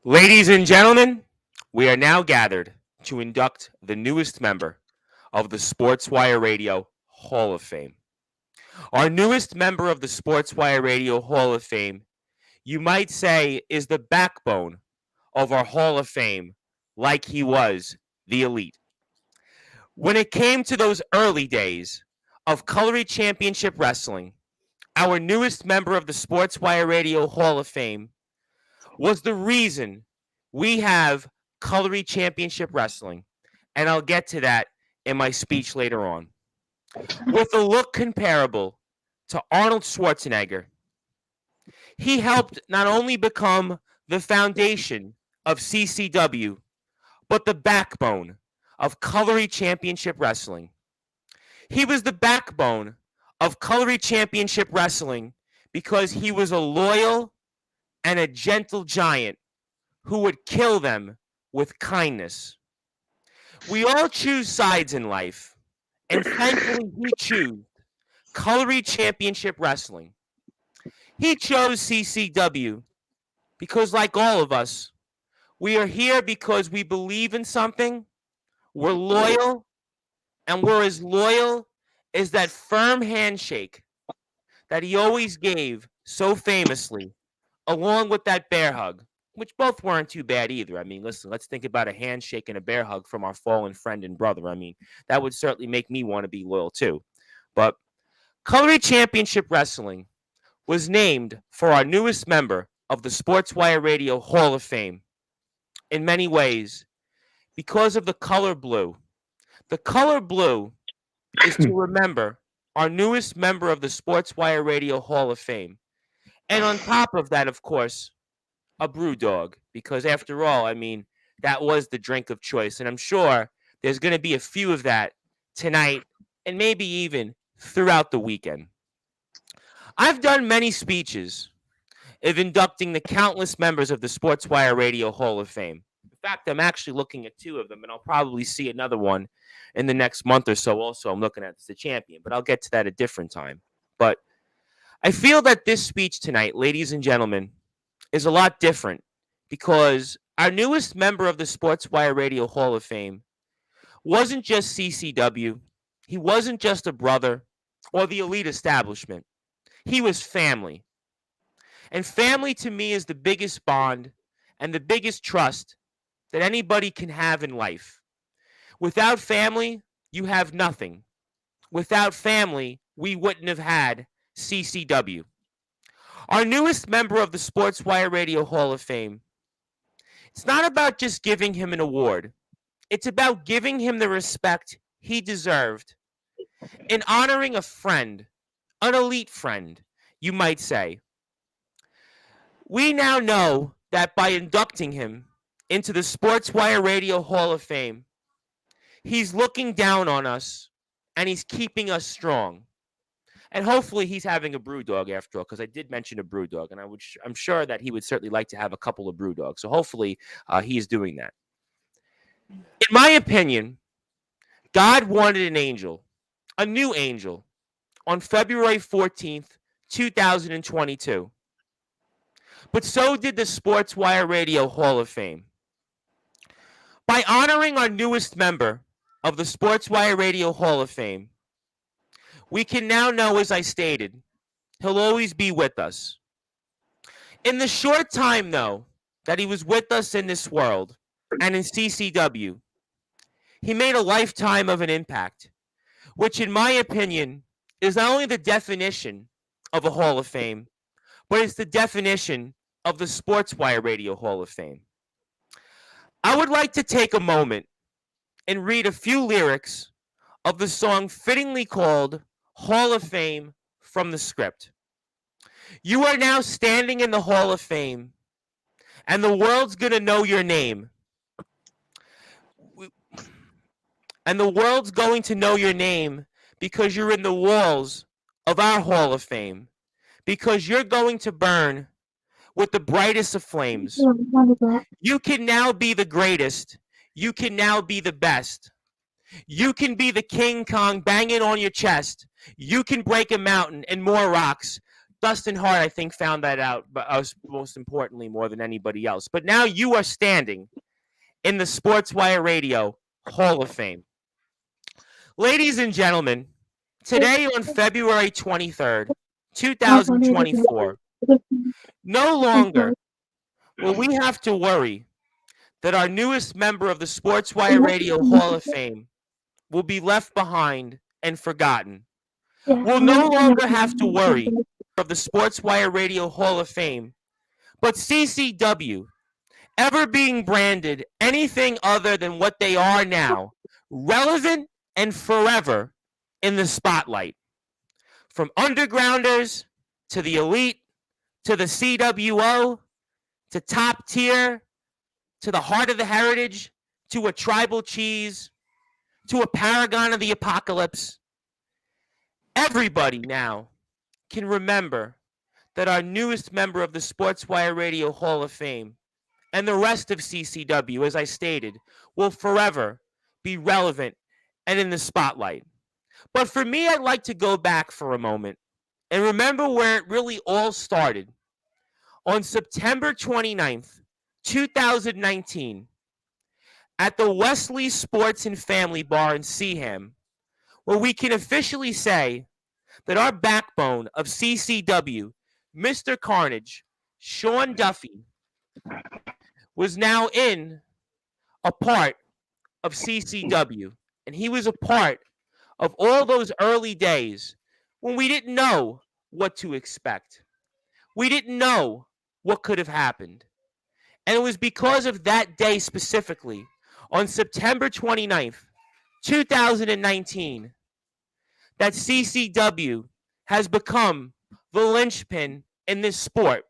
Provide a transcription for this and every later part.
Ladies and gentlemen, we are now gathered to induct the newest member of the Sportswire Radio Hall of Fame. Our newest member of the Sportswire Radio Hall of Fame, you might say, is the backbone of our Hall of Fame, like he was the elite. When it came to those early days of Colory Championship Wrestling, our newest member of the Sportswire Radio Hall of Fame was the reason we have Colory Championship Wrestling, and I'll get to that in my speech later on. With a look comparable to Arnold Schwarzenegger, he helped not only become the foundation of CCW, but the backbone of Colory Championship Wrestling. He was the backbone of Colory Championship Wrestling because he was a loyal and a gentle giant who would kill them with kindness. We all choose sides in life, and thankfully he chose Colory Championship Wrestling. He chose CCW because, like all of us, we are here because we believe in something, we're loyal, and we're as loyal as that firm handshake that he always gave so famously, along with that bear hug, which both weren't too bad either. I mean, listen, let's think about a handshake and a bear hug from our fallen friend and brother. I mean, that would certainly make me want to be loyal too. But Colory Championship Wrestling was named for our newest member of the Sportswire Radio Hall of Fame in many ways because of the color blue. The color blue is to remember our newest member of the Sportswire Radio Hall of Fame. And on top of that, of course, a brew dog, because after all, I mean, that was the drink of choice. And I'm sure there's going to be a few of that tonight and maybe even throughout the weekend. I've done many speeches of inducting the countless members of the Sportswire Radio Hall of Fame. In fact, I'm actually looking at two of them, and I'll probably see another one in the next month or so. Also, I'm looking at the champion, but I'll get to that a different time. But I feel that this speech tonight, ladies and gentlemen, is a lot different because our newest member of the Sportswire Radio Hall of Fame wasn't just CCW. He wasn't just a brother or the elite establishment. He was family. And family to me is the biggest bond and the biggest trust that anybody can have in life. Without family, you have nothing. Without family, we wouldn't have had CCW. Our newest member of the Sportswire Radio Hall of Fame, it's not about just giving him an award. It's about giving him the respect he deserved in honoring a friend, an elite friend, you might say. We now know that by inducting him into the Sportswire Radio Hall of Fame, he's looking down on us and he's keeping us strong. And hopefully he's having a brew dog after all, because I did mention a brew dog, and I'm sure that he would certainly like to have a couple of brew dogs. So hopefully he is doing that. In my opinion, God wanted an angel, a new angel, on February 14th, 2022. But so did the Sportswire Radio Hall of Fame. By honoring our newest member of the Sportswire Radio Hall of Fame, we can now know, as I stated, he'll always be with us. In the short time, though, that he was with us in this world and in CCW, he made a lifetime of an impact, which, in my opinion, is not only the definition of a Hall of Fame, but it's the definition of the Sportswire Radio Hall of Fame. I would like to take a moment and read a few lyrics of the song fittingly called Hall of Fame from the script. You are now standing in the Hall of Fame, and the world's going to know your name. And the world's going to know your name because you're in the walls of our Hall of Fame, because you're going to burn with the brightest of flames. You can now be the greatest. You can now be the best. You can be the King Kong banging on your chest. You can break a mountain and more rocks. Dustin Hart, I think, found that out, but most importantly, more than anybody else. But now you are standing in the Sportswire Radio Hall of Fame. Ladies and gentlemen, today on February 23rd, 2024, no longer will we have to worry that our newest member of the Sportswire Radio Hall of Fame will be left behind and forgotten. We'll no longer have to worry of the Sportswire Radio Hall of Fame, but CCW ever being branded anything other than what they are now, relevant and forever in the spotlight. From undergrounders to the elite to the CWO to top tier to the heart of the heritage to a tribal cheese to a paragon of the apocalypse, everybody now can remember that our newest member of the Sportswire Radio Hall of Fame and the rest of CCW, as I stated, will forever be relevant and in the spotlight. But for me, I'd like to go back for a moment and remember where it really all started. On September 29th, 2019, at the Wesley Sports and Family Bar in Seaham, where we can officially say that our backbone of CCW, Mr. Carnage, Sean Duffy, was now in a part of CCW. And he was a part of all those early days when we didn't know what to expect. We didn't know what could have happened. And it was because of that day specifically, on September 29th, 2019, that CCW has become the linchpin in this sport,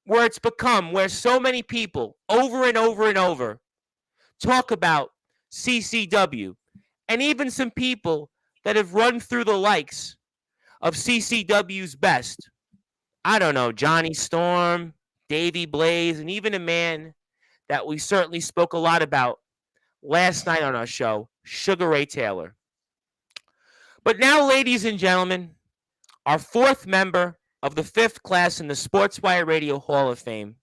where it's become where so many people over and over and over talk about CCW, and even some people that have run through the likes of CCW's best. I don't know, Johnny Storm, Davey Blaze, and even a man that we certainly spoke a lot about last night on our show, Sugar Ray Taylor. But now, ladies and gentlemen, our fourth member of the fifth class in the Sportswire Radio Hall of Fame,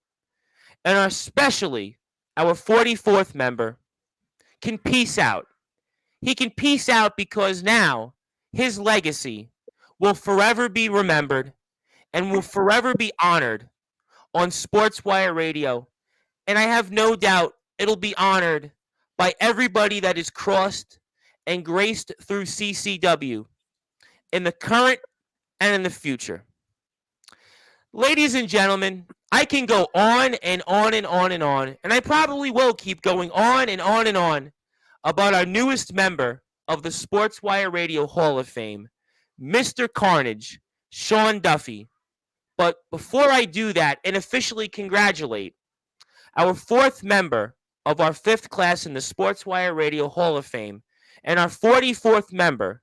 and especially our 44th member, can peace out. He can peace out because now his legacy will forever be remembered and will forever be honored on Sportswire Radio. And I have no doubt it'll be honored by everybody that is crossed and graced through CCW in the current and in the future. Ladies and gentlemen, I can go on and on and on and on, and I probably will keep going on and on and on about our newest member of the Sportswire Radio Hall of Fame, Mr. Carnage, Sean Duffy. But before I do that and officially congratulate our fourth member of our fifth class in the Sportswire Radio Hall of Fame and our 44th member,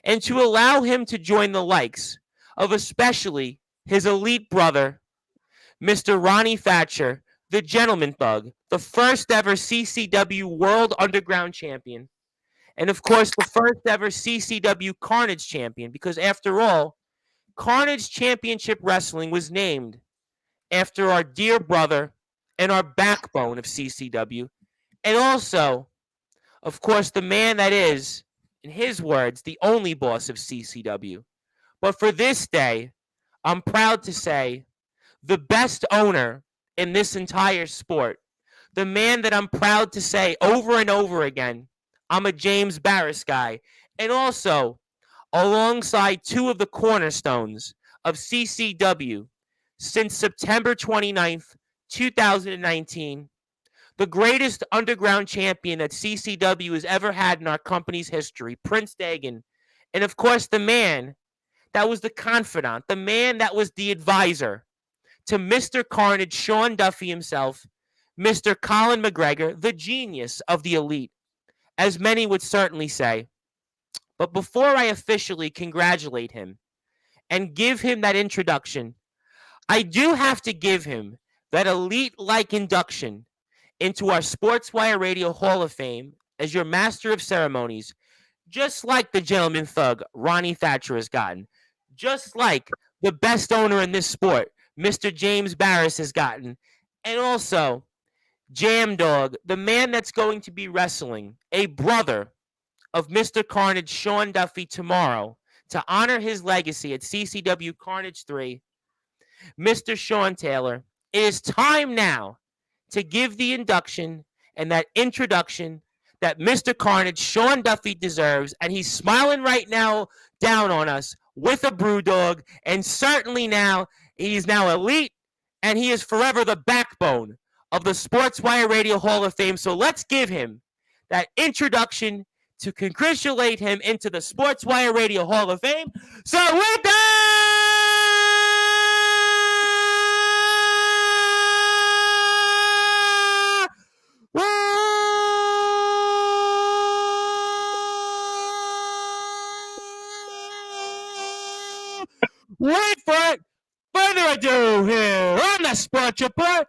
and to allow him to join the likes of especially his elite brother, Mr. Ronnie Thatcher, the Gentleman Thug, the first ever CCW World Underground Champion, and of course the first ever CCW Carnage Champion, because after all, Carnage Championship Wrestling was named after our dear brother and our backbone of CCW, and also, of course, the man that is, in his words, the only boss of CCW. But for this day, I'm proud to say the best owner in this entire sport, the man that I'm proud to say over and over again, I'm a James Barris guy, and also alongside two of the cornerstones of CCW since September 29th, 2019, the greatest underground champion that CCW has ever had in our company's history, Prince Dagan, and of course the man that was the confidant, the man that was the advisor to Mr. Carnage, Sean Duffy himself, Mr. Colin McGregor, the genius of the elite, as many would certainly say. But before I officially congratulate him and give him that introduction, I do have to give him that elite-like induction into our Sportswire Radio Hall of Fame as your master of ceremonies, just like the Gentleman Thug, Ronnie Thatcher, has gotten, just like the best owner in this sport, Mr. James Barris, has gotten. And also, Jam Dog, the man that's going to be wrestling a brother of Mr. Carnage, Sean Duffy, tomorrow to honor his legacy at CCW Carnage 3, Mr. Sean Taylor. It is time now to give the induction and that introduction that Mr. Carnage, Sean Duffy, deserves. And he's smiling right now down on us with a brew dog. And certainly now, he's now elite, and he is forever the backbone of the Sportswire Radio Hall of Fame. So let's give him that introduction to congratulate him into the Sportswire Radio Hall of Fame. So with that, wait for it. Further ado here on the Sports Report,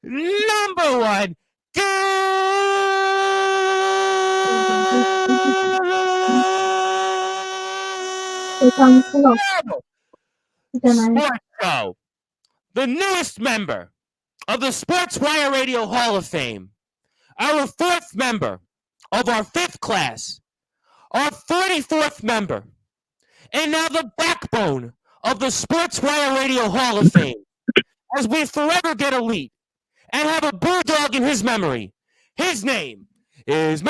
number one. Sports Show, the newest member of the Sportswire Radio Hall of Fame, our fourth member of our fifth class, our 44th member, and now the backbone of the Sportswire Radio Hall of Fame, as we forever get elite and have a bulldog in his memory. His name is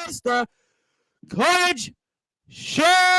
Mr. Carnage Show.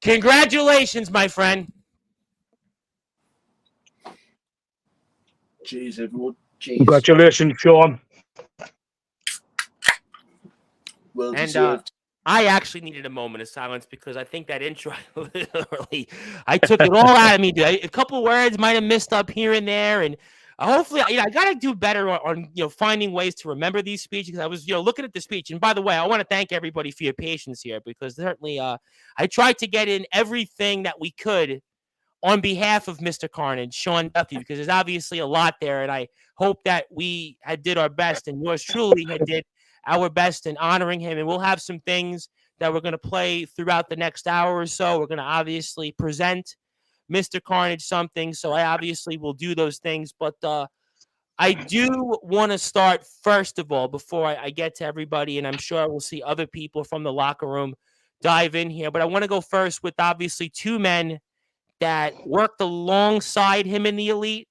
Congratulations, my friend. Jeez, everyone. Jeez. Congratulations, Sean. Well deserved. I actually needed a moment of silence because I think that intro, literally, I took it all out of me. Dude. A couple words might have missed up here and there, and hopefully, I got to do better on finding ways to remember these speeches. Because I was looking at the speech, and by the way, I want to thank everybody for your patience here, because certainly I tried to get in everything that we could on behalf of Mr. Carnage, Sean Duffy, because there's obviously a lot there, and I hope that we did our best, and yours truly did our best in honoring him. And we'll have some things that we're going to play throughout the next hour or so. We're going to obviously present Mr. Carnage something, so I obviously will do those things. But I do want to start, first of all, before I get to everybody, and I'm sure we'll see other people from the locker room dive in here, but I want to go first with obviously two men that worked alongside him in the Elite,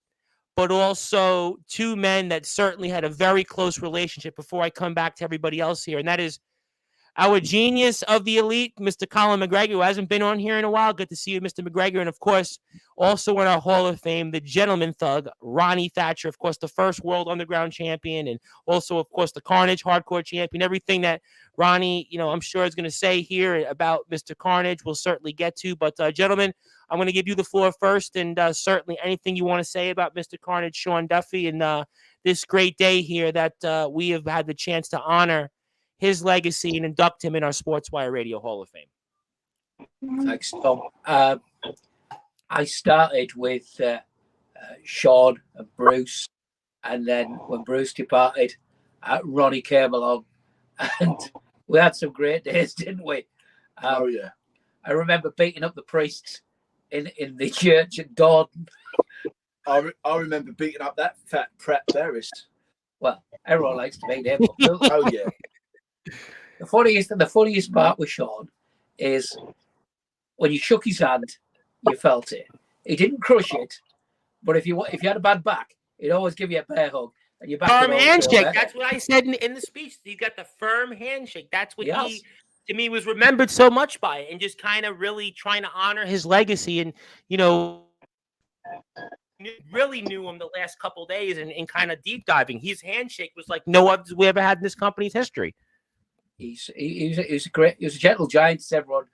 but also two men that certainly had a very close relationship before I come back to everybody else here. And that is our genius of the Elite, Mr. Colin McGregor, who hasn't been on here in a while. Good to see you, Mr. McGregor. And, of course, also in our Hall of Fame, the gentleman thug, Ronnie Thatcher, of course, the first World Underground champion, and also, of course, the Carnage hardcore champion. Everything that Ronnie, I'm sure is going to say here about Mr. Carnage, we'll certainly get to. But, gentlemen, I'm going to give you the floor first, and certainly anything you want to say about Mr. Carnage, Sean Duffy, and this great day here that we have had the chance to honor his legacy and induct him in our Sportswire Radio Hall of Fame. Thanks, Tom. I started with Sean and Bruce, and then when Bruce departed, Ronnie came along, and we had some great days, didn't we? Oh, yeah. I remember beating up the priests in the church at Dordon. I remember beating up that fat prep terrorist. Well, everyone likes to beat him. Oh, yeah. The funniest part with Sean is when you shook his hand you felt it. He didn't crush it, but if you had a bad back, he'd always give you a bear hug, and your back would Firm always feel handshake. better. That's what I said in the speech. He got the firm handshake. That's what Yes. he, to me, was remembered so much by it, and just kind of really trying to honor his legacy. And, really knew him the last couple of days and kind of deep diving. His handshake was like no other we ever had in this company's history. He was a gentle giant, as everyone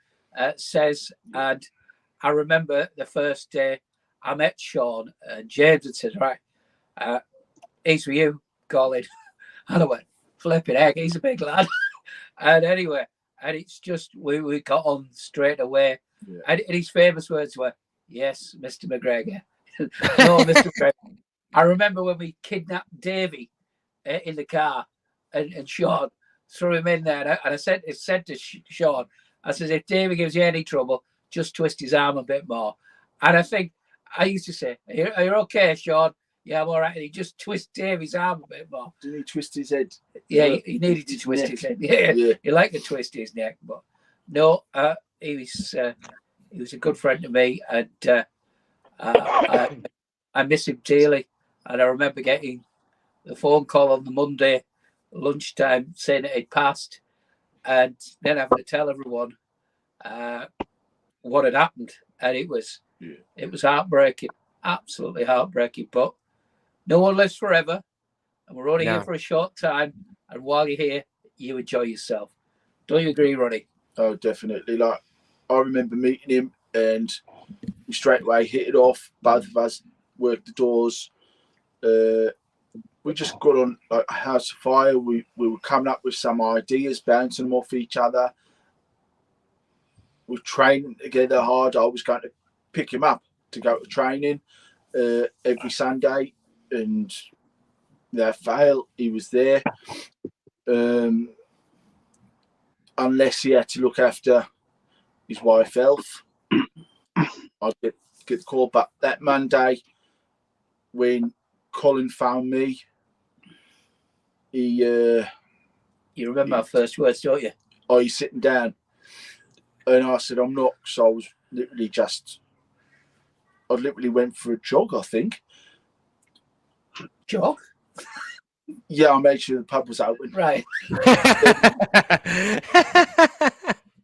says. And I remember the first day I met Sean, James had said, right, he's for you, Colin. And I went, flipping heck, he's a big lad. And anyway, and it's just, we got on straight away. Yeah. And his famous words were, yes, Mr. McGregor. No, Mr. McGregor. I remember when we kidnapped Davey in the car and Sean threw him in there. And I said to Sean, I said, if Davey gives you any trouble, just twist his arm a bit more. And I think I used to say, are you okay, Sean? Yeah, I'm all right. And he just twist Davey's arm a bit more. Didn't he twist his head? Yeah, he needed to twist his head. Yeah, he liked to twist his neck. But no, he was a good friend to me. And I miss him dearly. And I remember getting the phone call on the Monday lunchtime saying that he'd passed, and then having to tell everyone what had happened. And it was heartbreaking, absolutely heartbreaking. But no one lives forever, and we're only here for a short time. And while you're here, you enjoy yourself. Don't you agree, Ronnie? Oh, definitely. Like, I remember meeting him, and we straight away hit it off. Both of us worked the doors. We just got on like a house of fire. We were coming up with some ideas, bouncing them off each other. We trained together hard. I was going to pick him up to go to training every Sunday, and without fail, he was there. Unless he had to look after his wife Elf, I'd get the call. But that Monday, when Colin found me, you remember our first words, don't you? Oh, he's sitting down. And I said, I'm not. So I was I literally went for a jog, I think. Jog? Yeah, I made sure the pub was open. Right.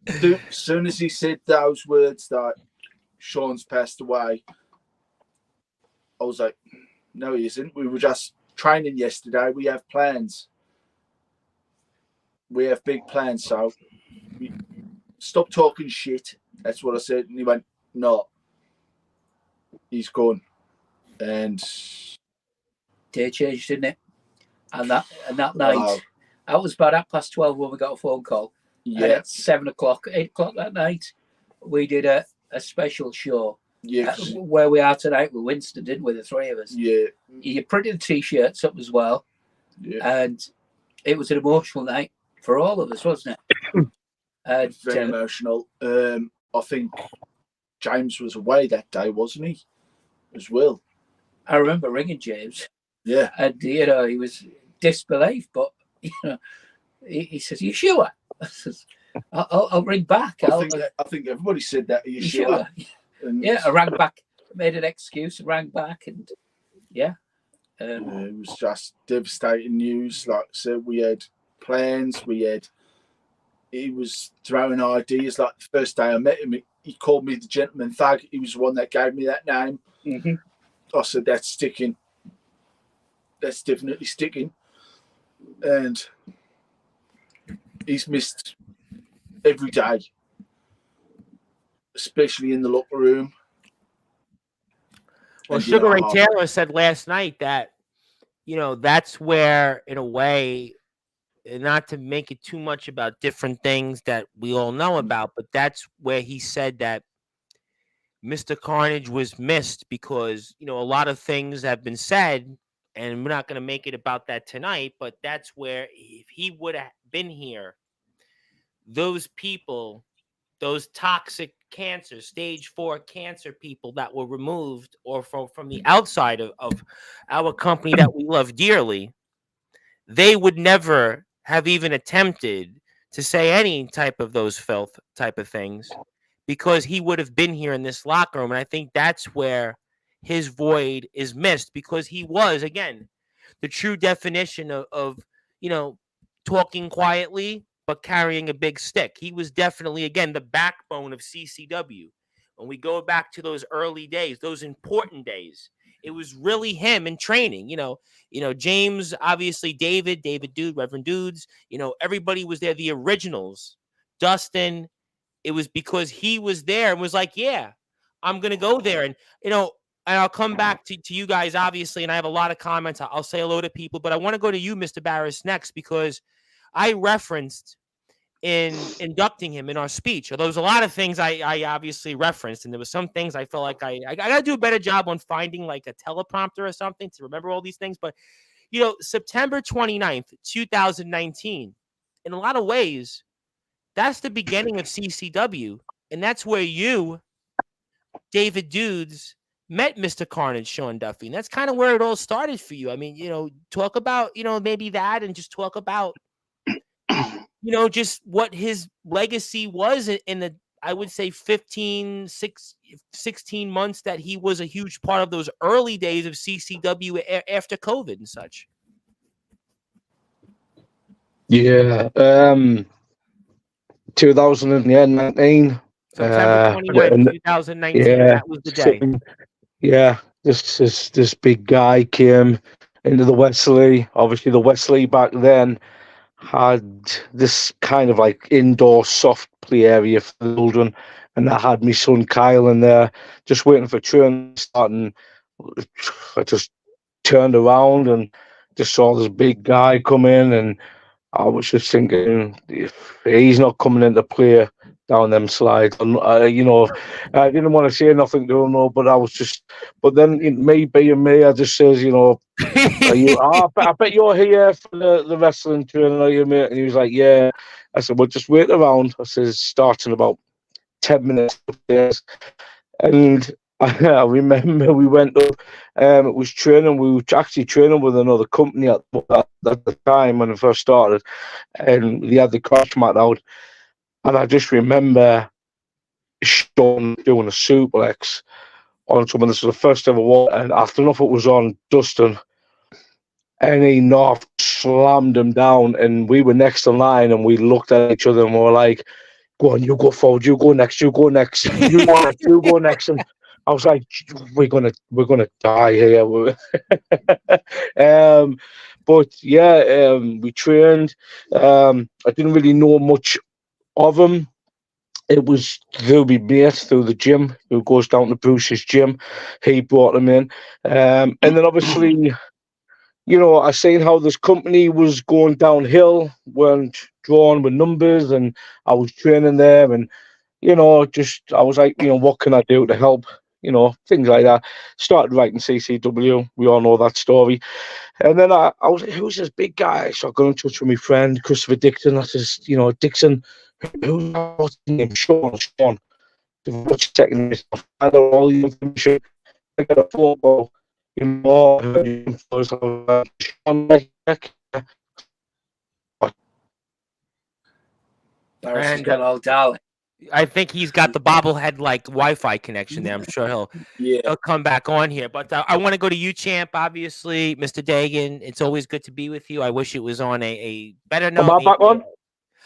As soon as he said those words that Sean's passed away, I was like, no, he isn't. We were just training yesterday. We have plans. We have big plans. So stop talking shit. That's what I said. And he went, no. He's gone. And day changed, didn't it? And that night, that was about 12:30 when we got a phone call. Yeah. And at 7 o'clock, 8 o'clock that night, we did a special show. Yes. Where we are tonight with Winston, didn't we? The three of us. Yeah. You printed the t-shirts up as well. Yeah. And it was an emotional night for all of us, wasn't it? And, very emotional. I think James was away that day, wasn't he? As well. I remember ringing James. Yeah. And, he was disbelief, but, he says, are you sure? I says, I'll ring back. I think everybody said that. Are you sure? And I rang back, made an excuse, rang back, and it was just devastating news. Like I said, we had plans. He was throwing ideas. Like the first day I met him, he called me the gentleman thug. He was the one that gave me that name. Mm-hmm. I said, that's sticking. That's definitely sticking. And he's missed every day, especially in the locker room. Well, Sugar Ray Taylor said last night that, that's where, in a way, not to make it too much about different things that we all know about, but that's where he said that Mr. Carnage was missed because, a lot of things have been said, and we're not going to make it about that tonight, but that's where if he would have been here, those people, those toxic cancer, stage 4 cancer people that were removed or from the outside of our company that we love dearly, they would never have even attempted to say any type of those filth type of things because he would have been here in this locker room. And I think that's where his void is missed, because he was, again, the true definition of talking quietly but carrying a big stick. He was definitely, again, the backbone of CCW. When we go back to those early days, those important days, it was really him in training. James, obviously, David Dude, Reverend Dudes, everybody was there, the originals. Dustin, it was because he was there and was like, yeah, I'm going to go there. And, and I'll come back to you guys, obviously, and I have a lot of comments. I'll say hello to people, but I want to go to you, Mr. Barris, next, because I referenced in inducting him in our speech. Although there was a lot of things I obviously referenced, and there was some things I felt like I got to do a better job on finding like a teleprompter or something to remember all these things. But, September 29th, 2019, in a lot of ways, that's the beginning of CCW. And that's where you, David Dudes, met Mr. Carnage, Sean Duffy. And that's kind of where it all started for you. I mean, talk about, maybe that, and just talk about, just what his legacy was in the, I would say 16 months that he was a huge part of those early days of CCW after COVID and such. Yeah. 2019. September 29th, 2019. Yeah, That was the day. Yeah, this big guy came into the Wesley. Obviously, the Wesley back then had this kind of like indoor soft play area for the children, and I had my son Kyle in there, just waiting for training to start, and I just turned around and just saw this big guy come in, and I was just thinking, if he's not coming into play down them slides, I didn't want to say nothing to him, no, but I was just, but then me being me, I just says, are you? I bet you're here for the wrestling training, are you, mate? And he was like, yeah. I said, well, just wait around. I said, starting about 10 minutes upstairs. And I remember we went up, it was training, we were actually training with another company at the time when it first started, and they had the crash mat out. And I just remember Sean doing a suplex on someone. This was the first ever one, and I don't know if it was on Dustin, and he knocked, slammed him down, and we were next in line, and we looked at each other and we were like, go on, you go forward, you go next, you go next, you go next, you go next. And I was like, we're gonna die here. But yeah, we trained. I didn't really know much of him. It was through my mate, through the gym, who goes down to Bruce's gym. He brought him in. And then obviously, I seen how this company was going downhill, weren't drawn with numbers, and I was training there, and I was like, what can I do to help? Things like that. Started writing CCW. We all know that story. And then I was like, who's this big guy? So I got in touch with my friend, Christopher Dixon. I says, Dixon, what's his name? Sean. What's checking this? I know all the information. I got a phone call. I heard you first. Sean, Barris has gone all darling. I think he's got the bobblehead like Wi-Fi connection there. I'm sure he'll come back on here. But I want to go to you, Champ. Obviously, Mr. Dagan, it's always good to be with you. I wish it was on a better note. Am I back on?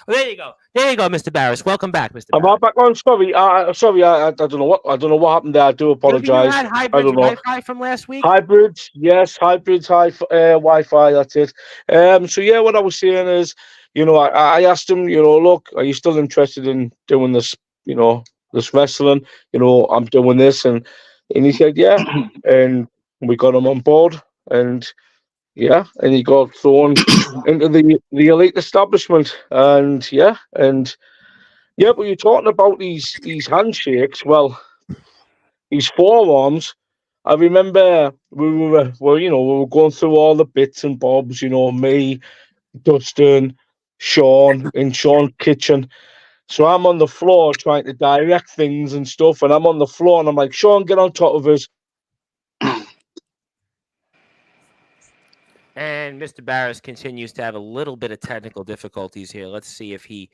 Oh, there you go, Mr. Barris. Welcome back, Mr. Am Barris. I back on? Sorry, I don't know what happened there. I do apologize. You had hybrid Wi-Fi from last week. Hybrids, yes, hybrids, Wi-Fi. That's it. So yeah, what I was saying is, I asked him, look, are you still interested in doing this? This wrestling. I'm doing this, and he said, yeah, and we got him on board, and yeah, and he got thrown into the elite establishment, and yeah, but you're talking about these handshakes. Well, these forearms. I remember we were going through all the bits and bobs. Me, Dustin, Sean, in Sean's kitchen. So I'm on the floor trying to direct things and stuff, and I'm on the floor and I'm like, Sean, get on top of us. And Mr. Barris continues to have a little bit of technical difficulties here. Let's see if he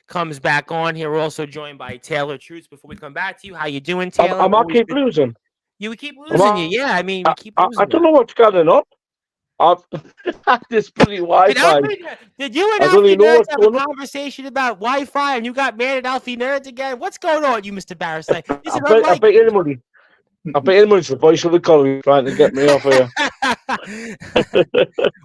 comes back on here. We're also joined by Taylor Truce. Before we come back to you, how you doing, Taylor? I keep losing. We keep losing you. Yeah, I mean, we keep I losing don't know what's going on. I've this bloody Wi-Fi. Did you and I don't Alfie even know Nerds what's have a going on. conversation about Wi-Fi and you got mad at Alfie Nerds again? What's going on, you Mr. Barrisley? I bet anybody. I bet anybody's the voice of the colony trying to get me off here.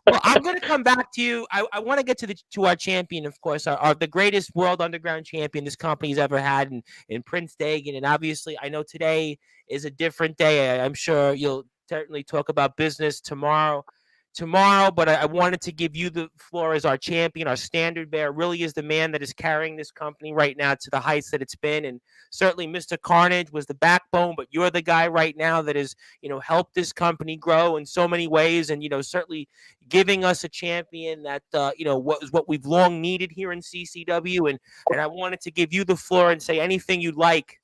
Well, I'm going to come back to you. I want to get to our champion, of course, our the greatest world underground champion this company's ever had in Prince Dagan. And obviously, I know today is a different day. I'm sure you'll certainly talk about business tomorrow, but I wanted to give you the floor as our champion, our standard bearer. Really is the man that is carrying this company right now to the heights that it's been. And certainly Mr. Carnage was the backbone, but you're the guy right now that has, helped this company grow in so many ways. And, certainly giving us a champion that, what we've long needed here in CCW. And I wanted to give you the floor and say anything you'd like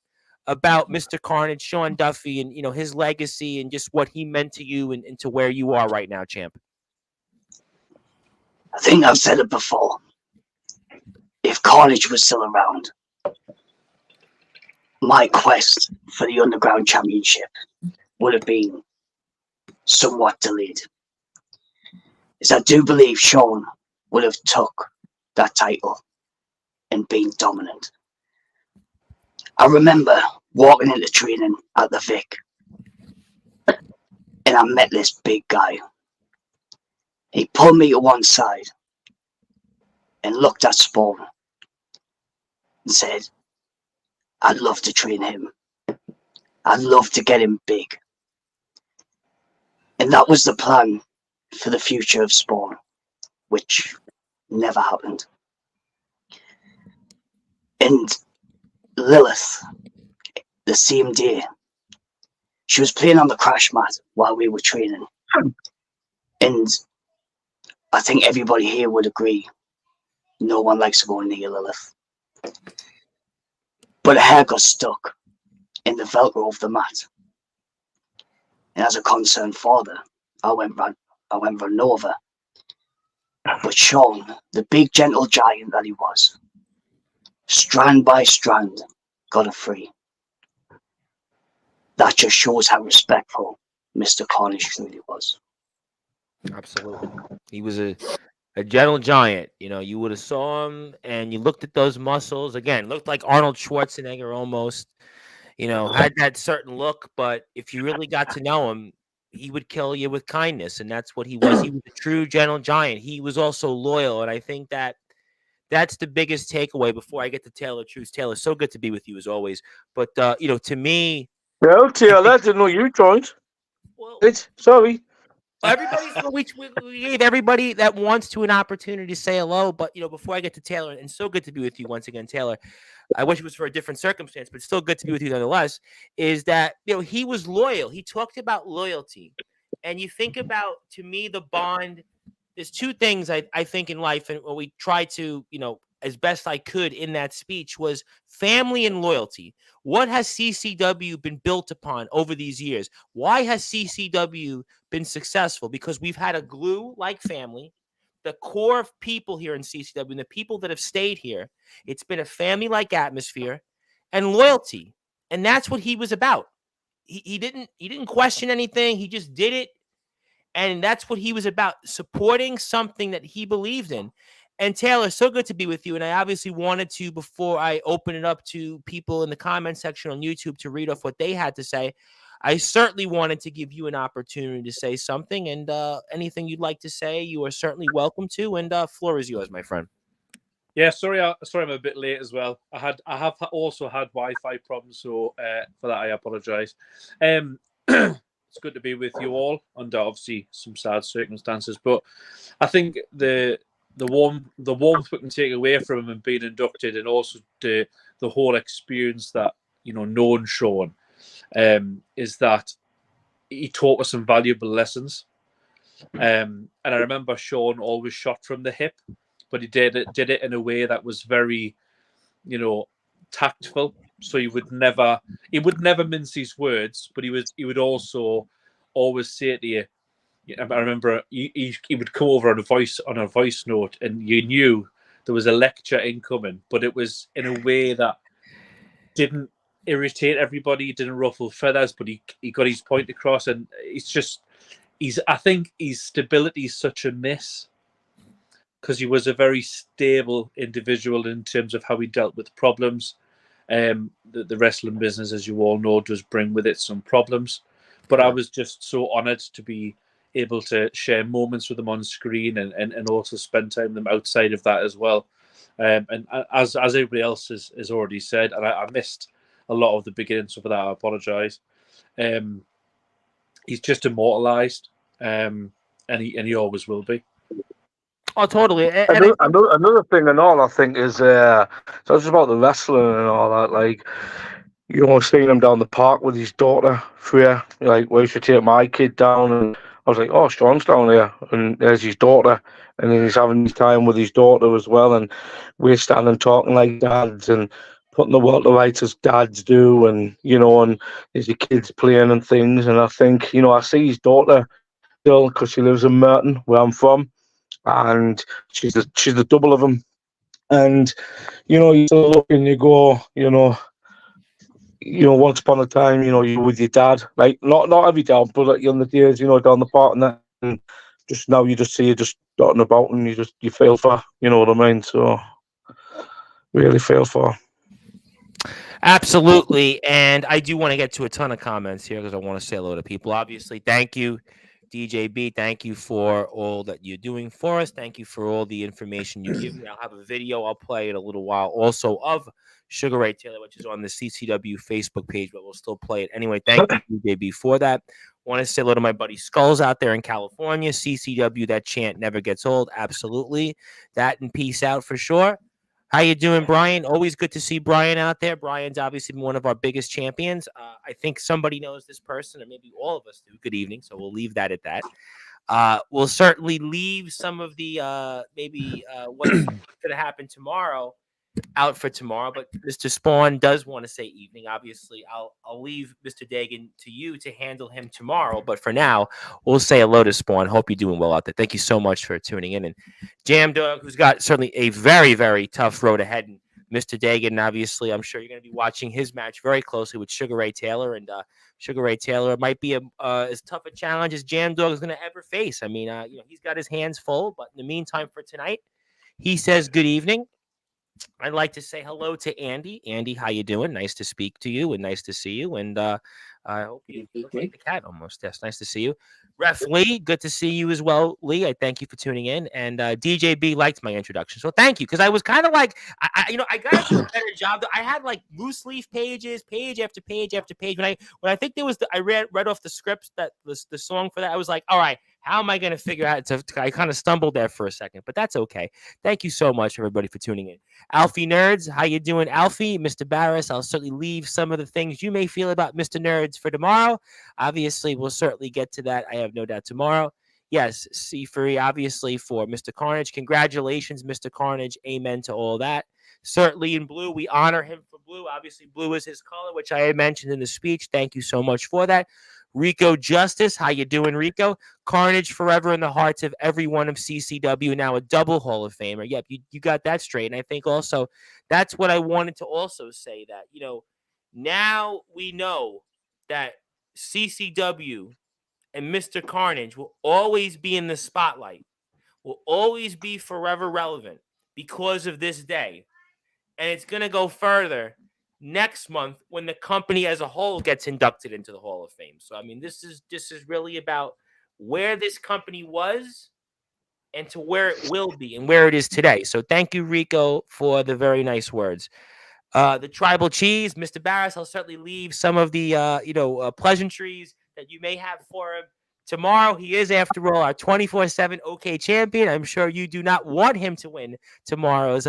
about Mr. Carnage, Sean Duffy, and his legacy and just what he meant to you and to where you are right now, champ. I think I've said it before. If Carnage was still around, my quest for the Underground Championship would have been somewhat delayed. As I do believe Sean would have took that title and been dominant. I remember walking into training at the Vic and I met this big guy. He pulled me to one side and looked at Spawn and said, I'd love to train him. I'd love to get him big. And that was the plan for the future of Spawn, which never happened. And Lilith, the same day, she was playing on the crash mat while we were training. And I think everybody here would agree, no one likes to go near Lilith. But her hair got stuck in the Velcro of the mat. And as a concerned father, I went run over. But Sean, the big gentle giant that he was, strand by strand, got her free. That just shows how respectful Mr. Carnage truly was. Absolutely. He was a gentle giant. You would have saw him and you looked at those muscles. Again, looked like Arnold Schwarzenegger almost. Had that certain look, but if you really got to know him, he would kill you with kindness, and that's what he was. He was a true gentle giant. He was also loyal, and I think that's the biggest takeaway before I get to Taylor Truce. Taylor, so good to be with you as always. But to me, well, Taylor, I didn't know you joined. Well, sorry. We gave everybody that wants to an opportunity to say hello. But before I get to Taylor, and so good to be with you once again, Taylor. I wish it was for a different circumstance, but still good to be with you nonetheless. Is that he was loyal. He talked about loyalty, and you think about, to me, the bond. There's two things I think in life, and what we try to as best I could in that speech was family and loyalty. What has CCW been built upon over these years? Why has CCW been successful? Because we've had a glue like family, the core of people here in CCW, and the people that have stayed here. It's been a family-like atmosphere and loyalty, and that's what he was about. He didn't question anything. He just did it, and that's what he was about, supporting something that he believed in. And Taylor, so good to be with you. And I obviously wanted to, before I open it up to people in the comment section on YouTube to read off what they had to say, I certainly wanted to give you an opportunity to say something. And anything you'd like to say, you are certainly welcome to. And floor is yours, my friend. Yeah, sorry, I'm a bit late as well. I have also had Wi-Fi problems, so for that I apologise. It's good to be with you all under obviously some sad circumstances, but I think the warmth we can take away from him and being inducted, and also the whole experience that knowing Sean, is that he taught us some valuable lessons. And I remember Sean always shot from the hip, but he did it in a way that was very, tactful. So he would never mince his words, but he would also always say to you. I remember he would come over on a voice note, and you knew there was a lecture incoming, but it was in a way that didn't irritate everybody, didn't ruffle feathers, but he got his point across, and I think his stability is such a miss because he was a very stable individual in terms of how he dealt with problems. The wrestling business, as you all know, does bring with it some problems, but I was just so honoured to be able to share moments with them on screen and also spend time with them outside of that as well. And as everybody else has already said, and I missed a lot of the beginning, so for that I apologise. He's just immortalised, and he always will be. Oh, totally. Another thing and all, I think, is so it's about the wrestling and all that. Like, you know, seeing him down the park with his daughter, Freya, like, where he should take my kid down, and I was like, oh, Sean's down there, and there's his daughter, and then he's having his time with his daughter as well, and we're standing talking like dads and putting the world to rights as dads do, and, you know, and there's the kids playing and things, and I think, you know, I see his daughter still because she lives in Merton, where I'm from, and she's the double of him, and, you know, you look and you go, you know, once upon a time, you know, you were with your dad, like not every day, but like on the days, you know, down the park and that, and just now you just see you just dotting about, and you feel for, you know what I mean? So really feel for. Absolutely, and I do want to get to a ton of comments here because I want to say hello to people. Obviously, thank you, DJB. Thank you for all that you're doing for us. Thank you for all the information you give me. I'll have a video I'll play in a little while also of Sugar Ray Taylor, which is on the CCW Facebook page, but we'll still play it anyway. Thank you, DJB, for that. Want to say hello to my buddy Skulls out there in California. CCW, that chant never gets old. Absolutely. That and peace out for sure. How you doing, Brian? Always good to see Brian out there. Brian's obviously been one of our biggest champions. I think somebody knows this person, or maybe all of us do. Good evening. So we'll leave that at that. We'll certainly leave some of the what's going to happen tomorrow out for tomorrow. But Mr. Spawn does want to say evening. Obviously, I'll leave Mr. Dagan to you to handle him tomorrow. But for now, we'll say hello to Spawn. Hope you're doing well out there. Thank you so much for tuning in. And Jam Dog, who's got certainly a very, very tough road ahead. And Mr. Dagan, obviously, I'm sure you're going to be watching his match very closely with Sugar Ray Taylor. And Sugar Ray Taylor might be as tough a challenge as Jam Dog is going to ever face. I mean, he's got his hands full. But in the meantime, for tonight, he says good evening. I'd like to say hello to Andy. Andy, how you doing? Nice to speak to you and nice to see you. And I hope you look like the cat almost. Yes, nice to see you. Ref Lee, good to see you as well, Lee. I thank you for tuning in. And DJB liked my introduction, so thank you, because I was kind of like, I got to do a better job. I had like loose leaf pages, page after page after page. When I think there was, I read off the scripts that the song for that. I was like, all right, how am I going to figure out? I kind of stumbled there for a second, but that's okay. Thank you so much, everybody, for tuning in. Alfie Nerds, how you doing, Alfie? Mr. Barris, I'll certainly leave some of the things you may feel about Mr. Nerds for tomorrow. Obviously, we'll certainly get to that. I have no doubt tomorrow. Yes, C-Free, obviously, for Mr. Carnage. Congratulations, Mr. Carnage. Amen to all that. Certainly in blue, we honor him for blue. Obviously, blue is his color, which I had mentioned in the speech. Thank you so much for that. Rico Justice, how you doing, Rico? Carnage forever in the hearts of everyone of CCW, now a double Hall of Famer. Yep, you got that straight. And I think also that's what I wanted to also say, that, now we know that CCW and Mr. Carnage will always be in the spotlight, will always be forever relevant because of this day. And it's going to go further next month when the company as a whole gets inducted into the Hall of Fame. So, I mean, this is really about where this company was and to where it will be and where it is today. So thank you, Rico, for the very nice words. The Tribal Cheese, Mr. Barris, I'll certainly leave some of the, pleasantries that you may have for him tomorrow. He is, after all, our 24/7 OK champion. I'm sure you do not want him to win tomorrow's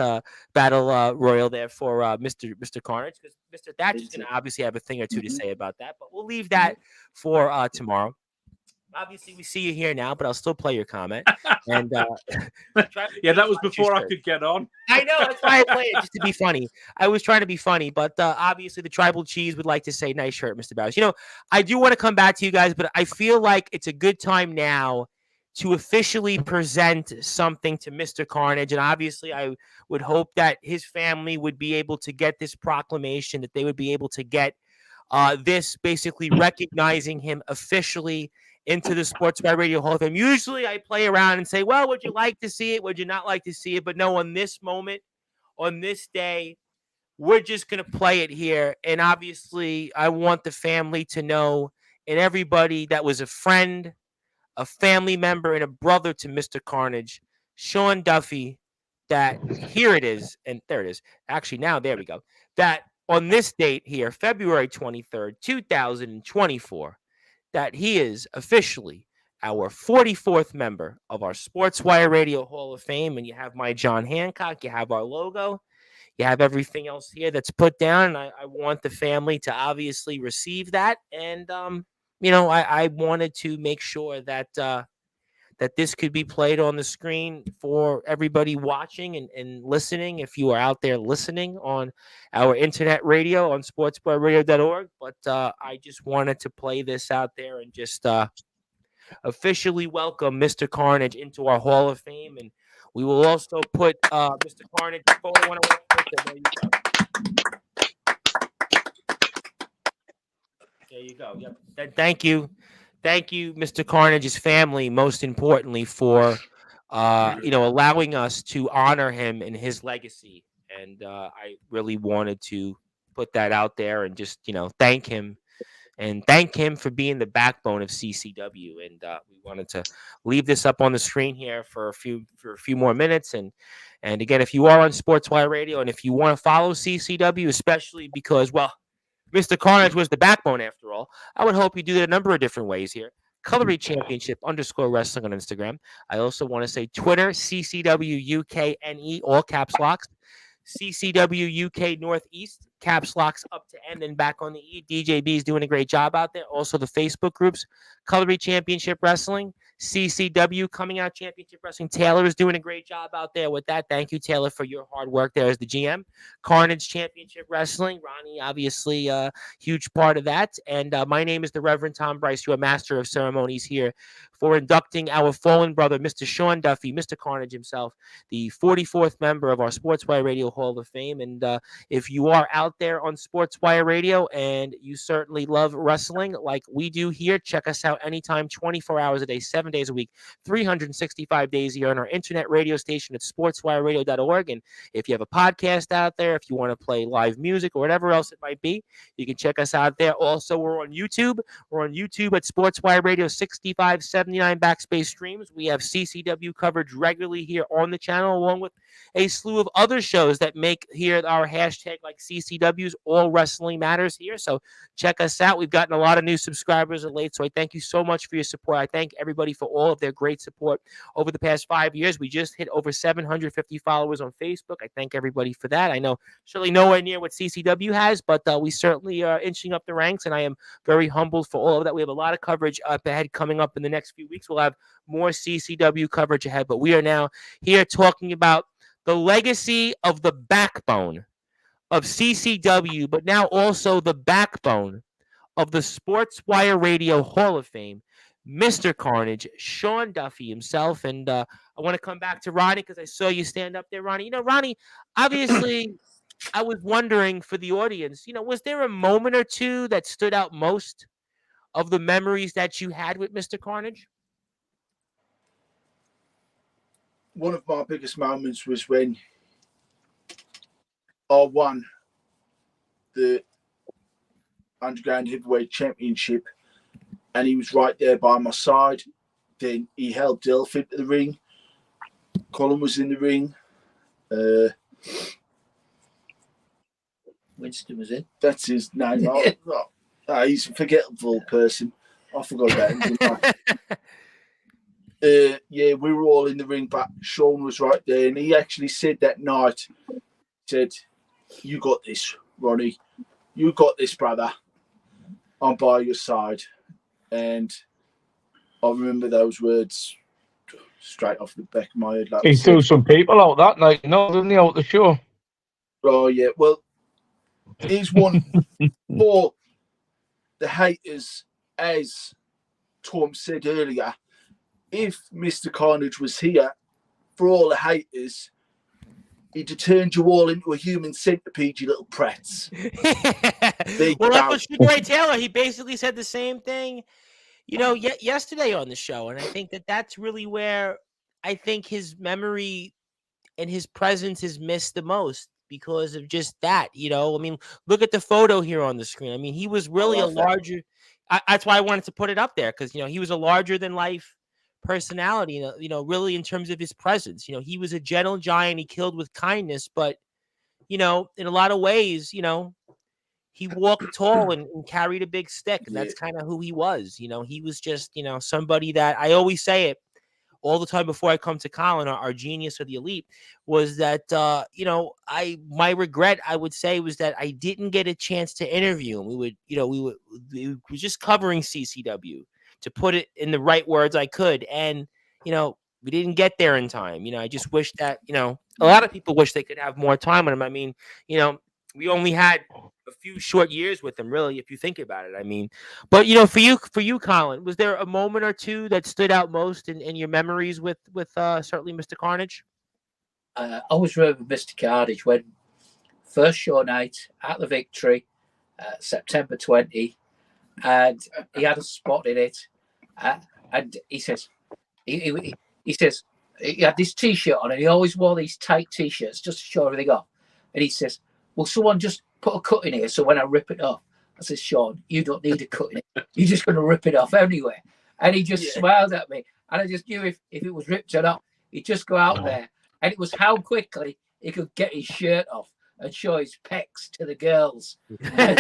battle royal there for Mr. Carnage, because Mr. Thatcher's going to obviously have a thing or two to say about that. But we'll leave that for tomorrow. Obviously, we see you here now, but I'll still play your comment. And yeah, that was before I could get on. I know, that's why I played it, just to be funny. I was trying to be funny, but obviously the Tribal Cheese would like to say, nice shirt, Mr. Barris. I do want to come back to you guys, but I feel like it's a good time now to officially present something to Mr. Carnage. And obviously, I would hope that his family would be able to get this proclamation, that they would be able to get this basically recognizing him officially into the Sportswire Radio Hall of Fame. Usually I play around and say, well, would you like to see it? Would you not like to see it? But no, on this moment, on this day, we're just going to play it here. And obviously, I want the family to know, and everybody that was a friend, a family member, and a brother to Mr. Carnage, Sean Duffy, that here it is. And there it is. Actually, now there we go. That on this date here, February 23rd, 2024, that he is officially our 44th member of our Sportswire Radio Hall of Fame. And you have my John Hancock, you have our logo, you have everything else here that's put down. And I want the family to obviously receive that. And, I wanted to make sure that that this could be played on the screen for everybody watching and listening. If you are out there listening on our internet radio on sportsbarradio.org, but I just wanted to play this out there and just officially welcome Mr. Carnage into our Hall of Fame. And we will also put Mr. Carnage's photo on our website. There you go. There you go. Yep. Thank you. Thank you, Mr. Carnage's family, most importantly, for allowing us to honor him and his legacy. And I really wanted to put that out there and just thank him for being the backbone of CCW. And we wanted to leave this up on the screen here for a few more minutes. And again, if you are on Sportswire Radio and if you want to follow CCW, especially because, well, Mr. Carnage was the backbone after all, I would hope you do that a number of different ways here. Cutlery Championship _wrestling on Instagram. I also want to say Twitter, CCW UKNE, all caps locks. CCW UK Northeast, caps locks up to N and back on the E. DJB is doing a great job out there. Also the Facebook groups, Cutlery Championship Wrestling, CCW Coming Out Championship Wrestling. Taylor is doing a great job out there with that. Thank you, Taylor, for your hard work there as the GM. Carnage Championship Wrestling. Ronnie, obviously, a huge part of that. And my name is the Reverend Tom Bryce, your master of ceremonies here for inducting our fallen brother, Mr. Sean Duffy, Mr. Carnage himself, the 44th member of our Sportswire Radio Hall of Fame. And if you are out there on Sportswire Radio and you certainly love wrestling like we do here, check us out anytime, 24 hours a day, 7 days a week, 365 days a year on our internet radio station at sportswireradio.org. And if you have a podcast out there, if you want to play live music or whatever else it might be, you can check us out there. Also, we're on YouTube. We're on YouTube at Sportswire Radio 6579 backspace streams. We have CCW coverage regularly here on the channel, along with a slew of other shows that make here our hashtag like CCW's All Wrestling Matters here. So check us out. We've gotten a lot of new subscribers of late, so I thank you so much for your support. I thank everybody for all of their great support over the past 5 years. We just hit over 750 followers on Facebook. I thank everybody for that. I know surely nowhere near what CCW has, but we certainly are inching up the ranks, and I am very humbled for all of that. We have a lot of coverage up ahead coming up in the next few weeks. We'll have more CCW coverage ahead, but we are now here talking about the legacy of the backbone of CCW, but now also the backbone of the Sportswire Radio Hall of Fame, Mr. Carnage, Sean Duffy himself. And I want to come back to Ronnie because I saw you stand up there, Ronnie. Ronnie, obviously, I was wondering for the audience, was there a moment or two that stood out most of the memories that you had with Mr. Carnage? One of my biggest moments was when I won the Underground Heavyweight Championship, and he was right there by my side. Then he helped Dilf into the ring. Colin was in the ring. Winston was in. That's his name. He's a forgettable person. I forgot about him. Yeah, we were all in the ring, but Sean was right there, and he actually said that night, said, "You got this, Ronnie. You got this, brother. I'm by your side." And I remember those words straight off the back of my head. Like he threw some people out that night, didn't he, out the show? Oh, yeah. Well, here's one for the haters, as Tom said earlier. if Mr. Carnage was here, for all the haters, he'd have turned you all into a human centipede, you little prats. Well, that was Sugar Ray Taylor. He basically said the same thing, yesterday on the show. And I think that's really where I think his memory and his presence is missed the most because of just that. I mean, look at the photo here on the screen. I mean, he was really a larger. That's why I wanted to put it up there because he was a larger than life personality. Really in terms of his presence. He was a gentle giant. He killed with kindness, but in a lot of ways, he walked tall and carried a big stick, and that's kind of who he was. He was just somebody that I always say it all the time before I come to Colin, our genius or the elite, was that my regret I would say was that I didn't get a chance to interview him. We were just covering CCW to put it in the right words I could, and we didn't get there in time. I just wish that a lot of people wish they could have more time with him. I mean, we only had a few short years with him, really, if you think about it. I mean, but for you, Colin, was there a moment or two that stood out most in your memories with certainly Mr. Carnage? I always remember Mr. Carnage when first show night at the Victory, September 20, and he had a spot in it, and he says he says he had this T-shirt on, and he always wore these tight T-shirts just to show everything off, and he says, "Will someone just put a cut in here so when I rip it off?" I said, "Sean, you don't need a cut in it. You're just going to rip it off anyway." And he just smiled at me. And I just knew if it was ripped or not, he'd just go out there. And it was how quickly he could get his shirt off and show his pecs to the girls. And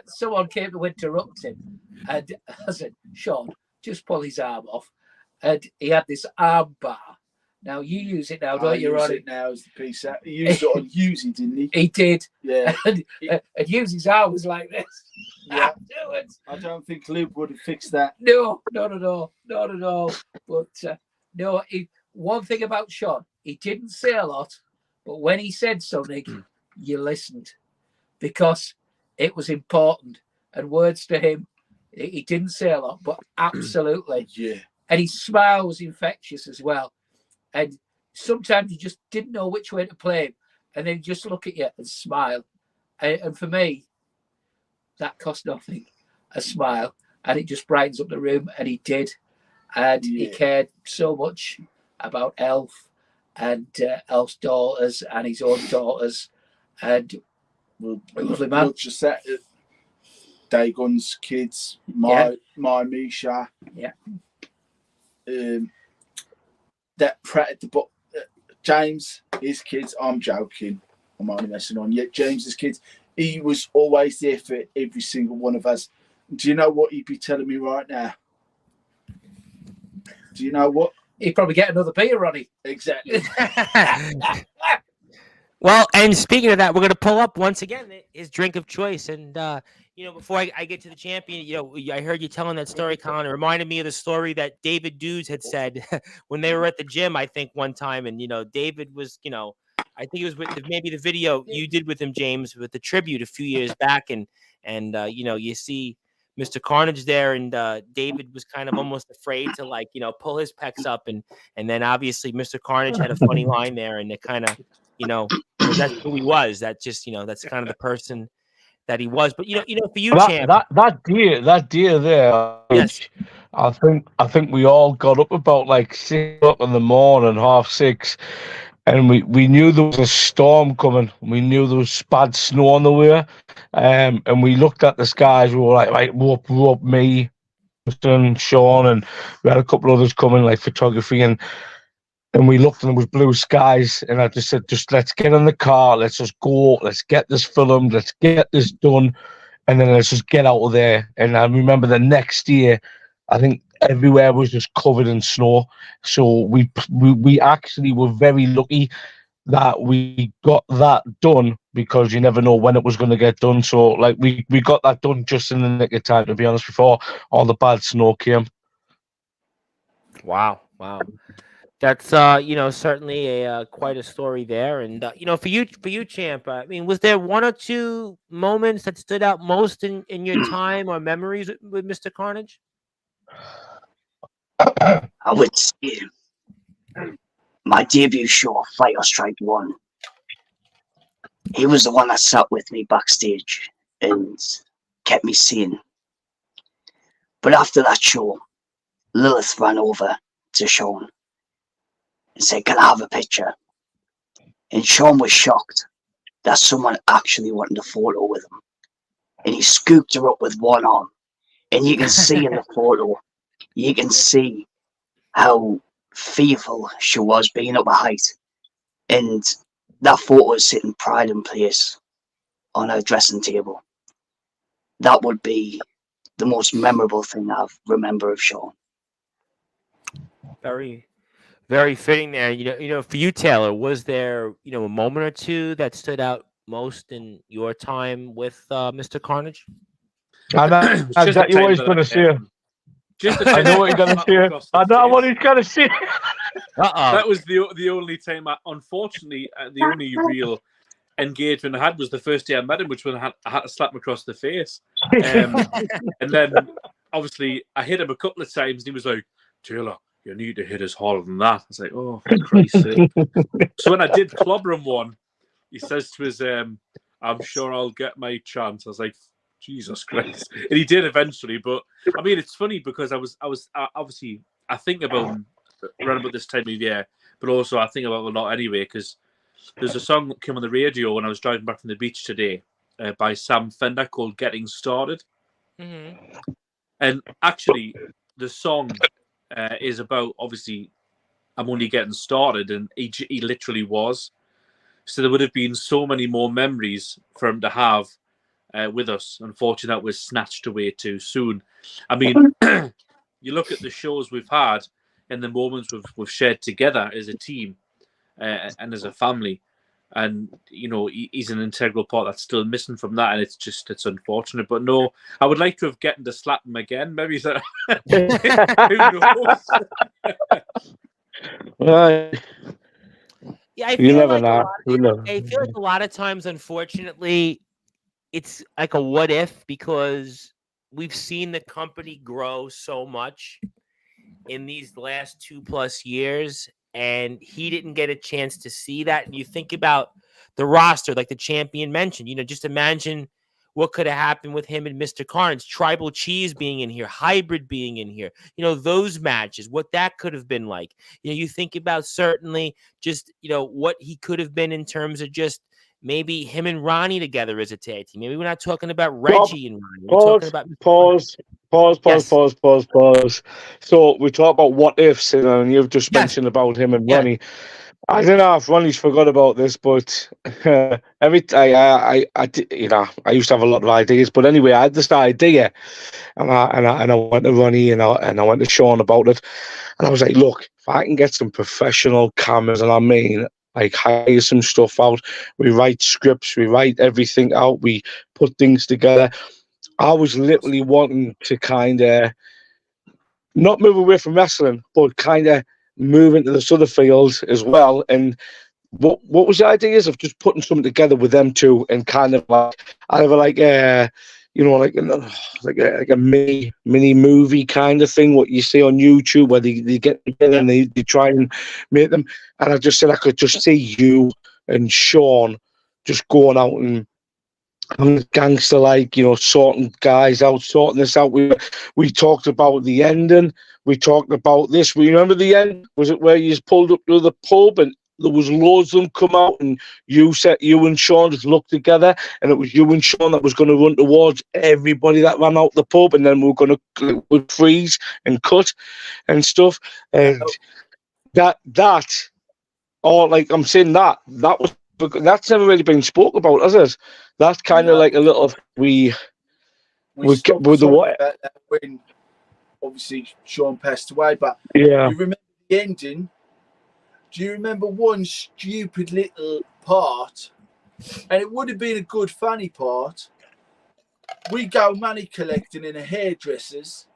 someone came to interrupt him. And I said, "Sean, just pull his arm off." And he had this arm bar. Now you use it now, don't you, Ronnie? I use it now as the piece out. He used it on Husey, didn't he? He did. Yeah. And Husey's arm was like this. Yeah. Afterwards. I don't think Lib would have fixed that. No, not at all. Not at all. But no, one thing about Sean, he didn't say a lot, but when he said something, you listened because it was important. And words to him, he didn't say a lot, but absolutely. Yeah. And his smile was infectious as well. And sometimes you just didn't know which way to play him. And then he'd just look at you and smile. And for me, that cost nothing, a smile. And it just brightens up the room. And he did. And he cared so much about Elf and Elf's daughters and his own daughters. And lovely man. Look just at Dagon's kids, my Misha. Yeah. That Pratt at the bottom, James, his kids, I'm joking. I'm only messing on. Yet James's kids, he was always there for every single one of us. Do you know what he'd be telling me right now? Do you know what? He'd probably get another beer, Ronnie. Exactly. Well, and speaking of that, we're going to pull up once again his drink of choice. And, before I get to the champion, I heard you telling that story, Colin. It reminded me of the story that David Dudes had said when they were at the gym, I think, one time. And, David was, I think it was with maybe the video you did with him, James, with the tribute a few years back. And you see Mr. Carnage there, and David was kind of almost afraid to pull his pecs up. And then obviously Mr. Carnage had a funny line there, and it kind of, that's who he was. That just, that's kind of the person that he was. But for you, champ, that deer there. Yes. I think we all got up about 6 o'clock in the morning, 5:30, and we knew there was a storm coming. We knew there was bad snow on the way, and we looked at the skies. We were like, right, we're up, me, Sean, and we had a couple others coming, like photography, and we looked and it was blue skies, and I just said, just let's get in the car, let's just go, let's get this filmed, let's get this done, and then let's just get out of there. And I remember the next year, I think everywhere was just covered in snow. So we actually were very lucky that we got that done, because you never know when it was going to get done. So we got that done just in the nick of time, to be honest, before all the bad snow came. Wow. That's certainly a quite a story there. And for you, champ, I mean, was there one or two moments that stood out most in your time or memories with Mr. Carnage? I would say my debut show, Fighter Strike 1, he was the one that sat with me backstage and kept me sane. But after that show, Lilith ran over to Sean and said, "Can I have a picture?" And Sean was shocked that someone actually wanted a photo with him. And he scooped her up with one arm. And you can see in the photo, you can see how fearful she was being up a height. And that photo is sitting pride in place on her dressing table. That would be the most memorable thing I remember of Sean. Very, very fitting there. For you, Taylor, was there, a moment or two that stood out most in your time with Mr. Carnage? I know It's just exactly the what time he's that going to say. I know what he's going to say. I know what he's going to say. That was the only time. Unfortunately, the only real engagement I had was the first day I met him, which was I had to slap him across the face. And then, obviously, I hit him a couple of times, and he was like, "Taylor, you need to hit us harder than that." I was like, "Oh, for Christ's sake." So when I did clobber him one, he says to us, "I'm sure I'll get my chance." I was like, Jesus Christ. And he did eventually. But, I mean, it's funny because I was obviously, I think about him around about this time of year, but also I think about him a lot anyway, because there's a song that came on the radio when I was driving back from the beach today by Sam Fender called Getting Started. Mm-hmm. And actually, the song is about, obviously, I'm only getting started, and he literally was. So there would have been so many more memories for him to have with us. Unfortunately, that was snatched away too soon. I mean, you look at the shows we've had and the moments we've shared together as a team and as a family. And, he's an integral part that's still missing from that. And it's unfortunate. But no, I would like to have gotten to slap him again. Maybe that. Who knows? Right. Yeah, I You feel never like know. You never. I feel like a lot of times, unfortunately, it's like a what if, because we've seen the company grow so much in these last 2+ years, and he didn't get a chance to see that. And you think about the roster, like the champion mentioned, just imagine what could have happened with him and Mr. Carnage, Tribal Cheese being in here, Hybrid being in here, those matches, what that could have been like. You think about certainly just, what he could have been in terms of just maybe him and Ronnie together as a tag team. Maybe we're not talking about Reggie and Ronnie. We're talking about Pause. So we talk about what ifs, and you've just mentioned about him and Ronnie. I don't know if Ronnie's forgot about this, but I used to have a lot of ideas. But anyway, I had this idea, and I went to Ronnie and I went to Sean about it, and I was like, look, if I can get some professional cameras, and I mean, like, hire some stuff out, we write scripts, we write everything out, we put things together. I was literally wanting to kind of not move away from wrestling, but kind of move into this other field as well. And what was the ideas of just putting something together with them two, and kind of like either like a mini movie kind of thing, what you see on YouTube, where they get together and they try and make them. And I just said I could just see you and Sean just going out and gangster, like, sorting guys out, sorting this out. We talked about the ending. We talked about this. We remember the end. Was it where you just pulled up to the pub and there was loads of them come out, and you and Sean just looked together, and it was you and Sean that was going to run towards everybody that ran out the pub, and then we were going to freeze and cut and stuff. And I'm saying that's never really been spoke about, has it? That's kind of like a little we stopped with the talking about that when obviously Sean passed away. But yeah, you remember the ending? Do you remember one stupid little part? And it would have been a good funny part. We go money collecting in a hairdresser's,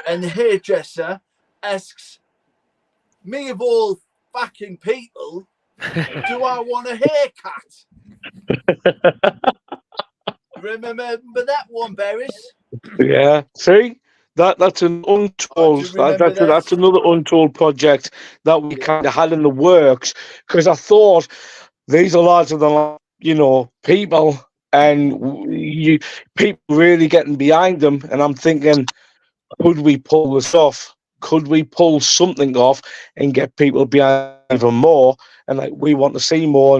and the hairdresser asks me, of all fucking people, do I want a haircut? Remember that one, Barris? Yeah. See, That's an untold. remember that. That's another untold project that we kind of had in the works, because I thought these are lads of the, people, and people really getting behind them, and I'm thinking, could we pull this off? Could we pull something off and get people behind even more? And like, we want to see more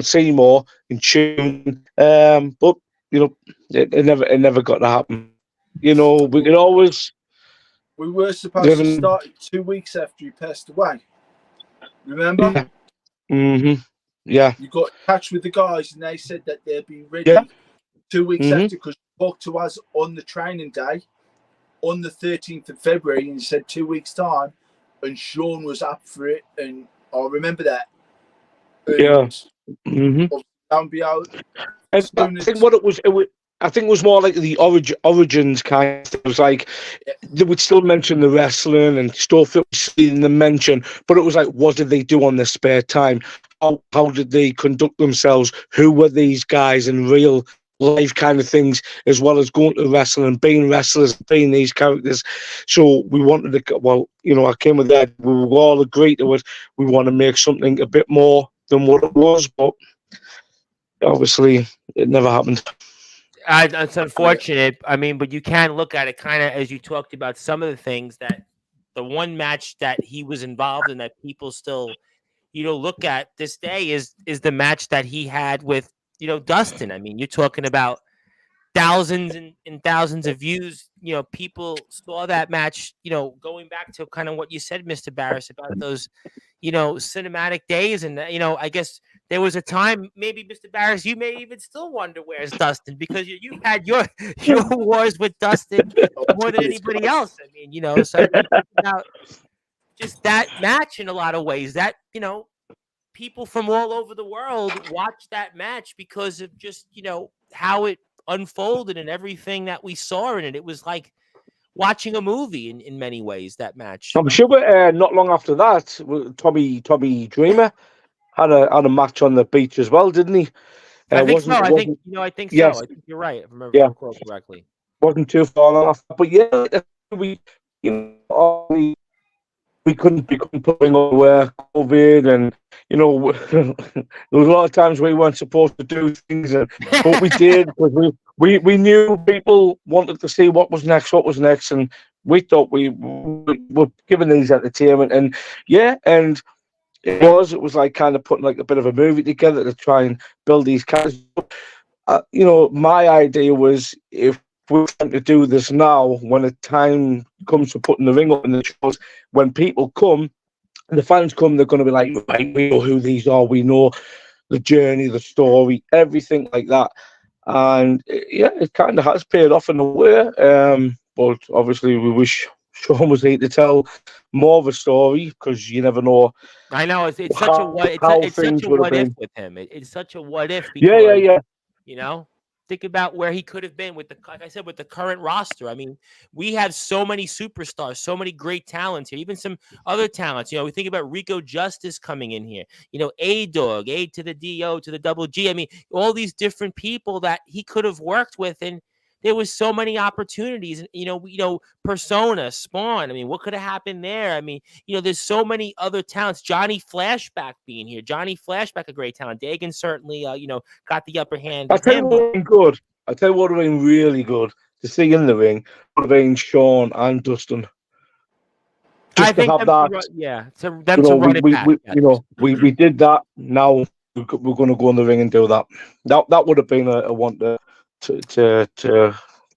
in tune. But it never got to happen. We could always. We were supposed to start it 2 weeks after he passed away. Remember? Yeah. Mm-hmm. Yeah. You got in touch with the guys, and they said that they'd be ready 2 weeks after, because you talked to us on the training day on the 13th of February, and he said 2 weeks' time, and Sean was up for it, and I remember that. And I'll be out. I think what it was, I think it was more like the origins kind of thing. It was like they would still mention the wrestling and stuff that was in the mention, but it was like, what did they do on their spare time? How did they conduct themselves? Who were these guys in real life kind of things, as well as going to wrestling, being wrestlers, being these characters. So we wanted to, I came with that. We all agreed to it. We want to make something a bit more than what it was, but obviously it never happened. It's unfortunate. I mean, but you can look at it kind of as you talked about some of the things that the one match that he was involved in that people still, look at this day is the match that he had with, Dustin. I mean, you're talking about thousands and thousands of views. People saw that match, going back to kind of what you said, Mr. Barris, about those, cinematic days. And, I guess there was a time, maybe, Mr. Barris, you may even still wonder where's Dustin, because you had your wars with Dustin more than anybody else. I mean, so about just that match in a lot of ways that, people from all over the world watched that match because of just, how it unfolded and everything that we saw in it. It was like watching a movie in many ways, that match. I'm sure not long after that, Tommy Dreamer had a match on the beach as well, didn't he? I think so. I think yes. so. I think you're right, if I remember correctly. Wasn't too far off. But yeah, we couldn't put in where COVID, and there was a lot of times we weren't supposed to do things, but we did, because we knew people wanted to see what was next, and we thought we were giving these entertainment, and it was like kind of putting like a bit of a movie together to try and build these characters. My idea was, if we're trying to do this now, when the time comes for putting the ring up in the shows, when people come, the fans come, they're going to be like, right, we know who these are, we know the journey, the story, everything like that. And it kind of has paid off in a way. But obviously, we wish Sean was here to tell more of a story, because you never know. I know it's such a what if with him. It's such a what if. Because, think about where he could have been with like I said, with the current roster. I mean, we have so many superstars, so many great talents here, even some other talents. We think about Rico Justice coming in here, A-Dog, A to the D-O to the double G. I mean, all these different people that he could have worked with, and there was so many opportunities, and Persona, Spawn. I mean, what could have happened there? I mean, there's so many other talents. Johnny Flashback being here. Johnny Flashback, a great talent. Dagan certainly, got the upper hand. I'll tell you what would have been good. I'll tell you what would have been really good to see in the ring would have been Sean and Dustin. Just to have that. To run it back. We did that. Now we're going to go in the ring and do that. That would have been a want to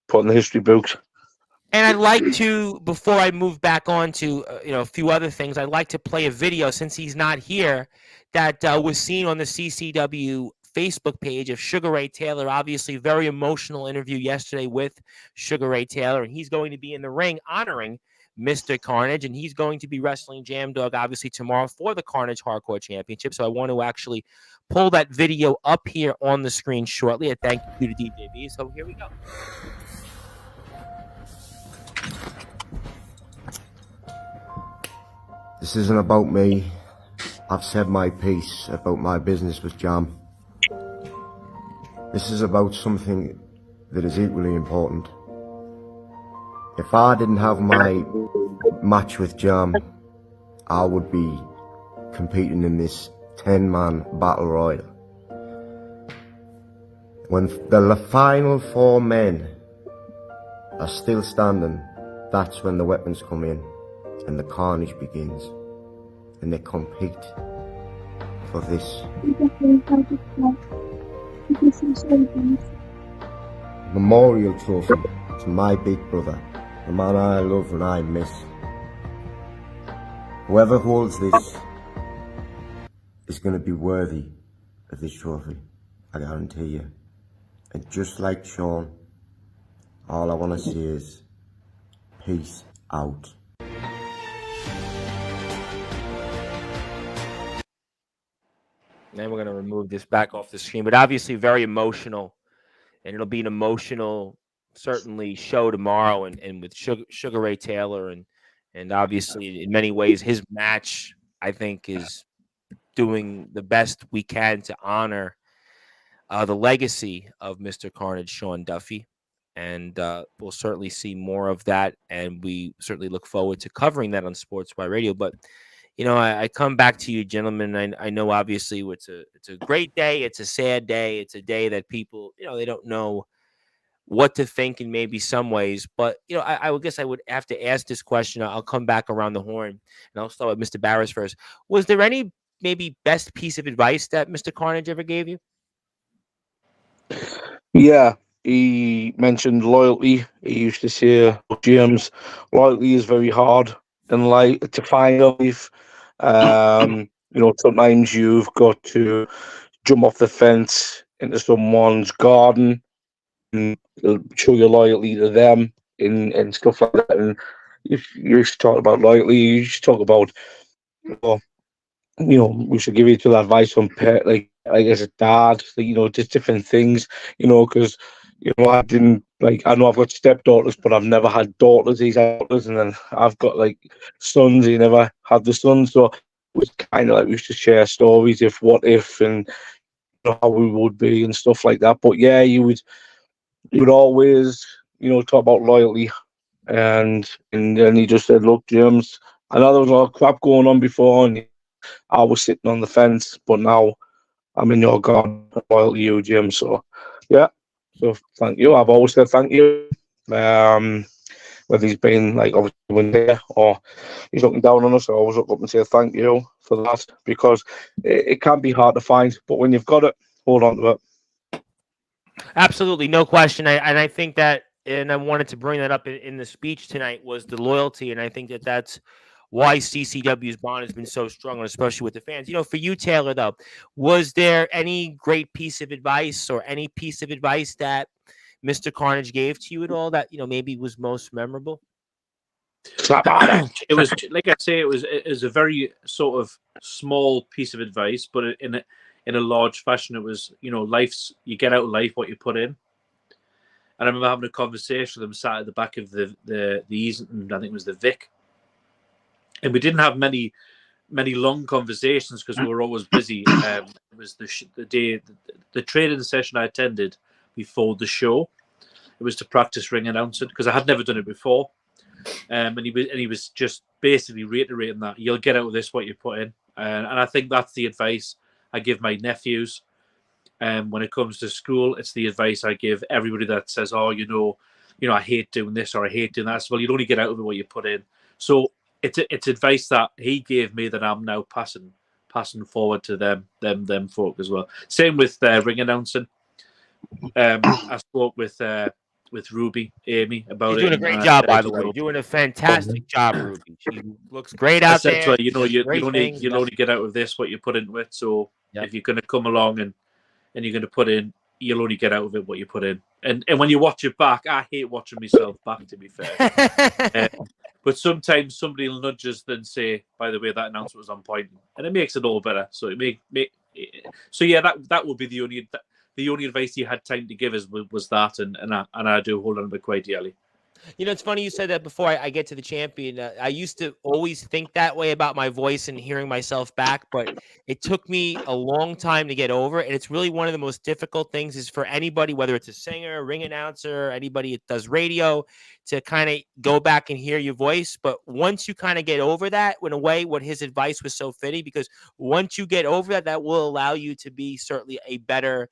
put in the history books. And I'd like to, before I move back on to a few other things, I'd like to play a video, since he's not here, that was seen on the CCW Facebook page of Sugar Ray Taylor. Obviously, very emotional interview yesterday with Sugar Ray Taylor, and he's going to be in the ring honoring Mr. Carnage, and he's going to be wrestling Jam Dog, obviously, tomorrow for the Carnage Hardcore Championship. So I want to actually pull that video up here on the screen shortly. A thank you to DJB. So here we go. This isn't about me. I've said my piece about my business with Jam. This is about something that is equally important. If I didn't have my match with Jam, I would be competing in this 10-man battle royal. When the final 4 men are still standing, that's when the weapons come in and the carnage begins, and they compete for this memorial trophy to my big brother, the man I love and I miss. Whoever holds this is going to be worthy of this trophy, I guarantee you. And just like Sean, all I want to say is peace out. And we're going to remove this back off the screen, but obviously very emotional, and it'll be an emotional, certainly, show tomorrow, and with Sugar Ray Taylor, and obviously in many ways his match, I think, is doing the best we can to honor the legacy of Mr. Carnage, Sean Duffy, and we'll certainly see more of that, and we certainly look forward to covering that on Sportswire Radio. But I come back to you, gentlemen. I know obviously it's a great day. It's a sad day. It's a day that people, they don't know what to think in maybe some ways. But, I would guess I would have to ask this question. I'll come back around the horn, and I'll start with Mr. Barris first. Was there any maybe best piece of advice that Mr. Carnage ever gave you? Yeah, he mentioned loyalty. He used to say, James, loyalty is very hard in life to find in life. Sometimes you've got to jump off the fence into someone's garden and show your loyalty to them and stuff like that. And if you used to talk about loyalty, you used to talk about, we should give each other advice on pet, like as a dad, just different things, because I didn't I know I've got stepdaughters, but I've never had daughters. He's had daughters, and then I've got sons. He never had the sons, so it was kind of we used to share stories of what if and how we would be and stuff like that. But yeah, you would always talk about loyalty, and then he just said, "Look, James, I know there was a lot of crap going on before, and I was sitting on the fence, but now I'm in your garden, loyal to you, Jim." So, yeah. So, thank you. I've always said thank you. Whether he's been obviously when there or he's looking down on us, I always look up and say thank you for that, because it can be hard to find, but when you've got it, hold on to it. Absolutely, no question. I think that, and I wanted to bring that up in the speech tonight, was the loyalty, and I think that's why CCW's bond has been so strong, and especially with the fans. For you, Taylor, though, was there any great piece of advice or any piece of advice that Mr. Carnage gave to you at all that maybe was most memorable? It was, like I say, it was a very sort of small piece of advice, but in a large fashion. It was, you get out of life what you put in. And I remember having a conversation with him sat at the back of the Easington, I think it was the Vic. And we didn't have many long conversations because we were always busy. It was the day, the training session I attended before the show. It was to practice ring announcing because I had never done it before. And he was just basically reiterating that you'll get out of this what you put in. And I think that's the advice I give my nephews. When it comes to school, it's the advice I give everybody that says, "Oh, I hate doing this or I hate doing that." So, well, you'll only get out of it what you put in. So it's advice that he gave me that I'm now passing forward to them folk as well. Same with ring announcing. I spoke with Ruby Amy about it. You're doing a great job, by the way. You're doing a fantastic job, Ruby. She looks great out there. So, you'll only get out of this what you put into it. So if you're going to come along and you're going to put in, you'll only get out of it what you put in. And when you watch it back, I hate watching myself back, to be fair. But sometimes somebody will nudge us and say, "By the way, that announcement was on point," and it makes it all better. So that would be the only advice he had time to give us was that, and I do hold on to it quite dearly. You know, it's funny you said that before I get to the champion. I used to always think that way about my voice and hearing myself back, but it took me a long time to get over it. And it's really one of the most difficult things is for anybody, whether it's a singer, ring announcer, anybody that does radio, to kind of go back and hear your voice. But once you kind of get over that, in a way, what his advice was so fitting, because once you get over that, that will allow you to be certainly a better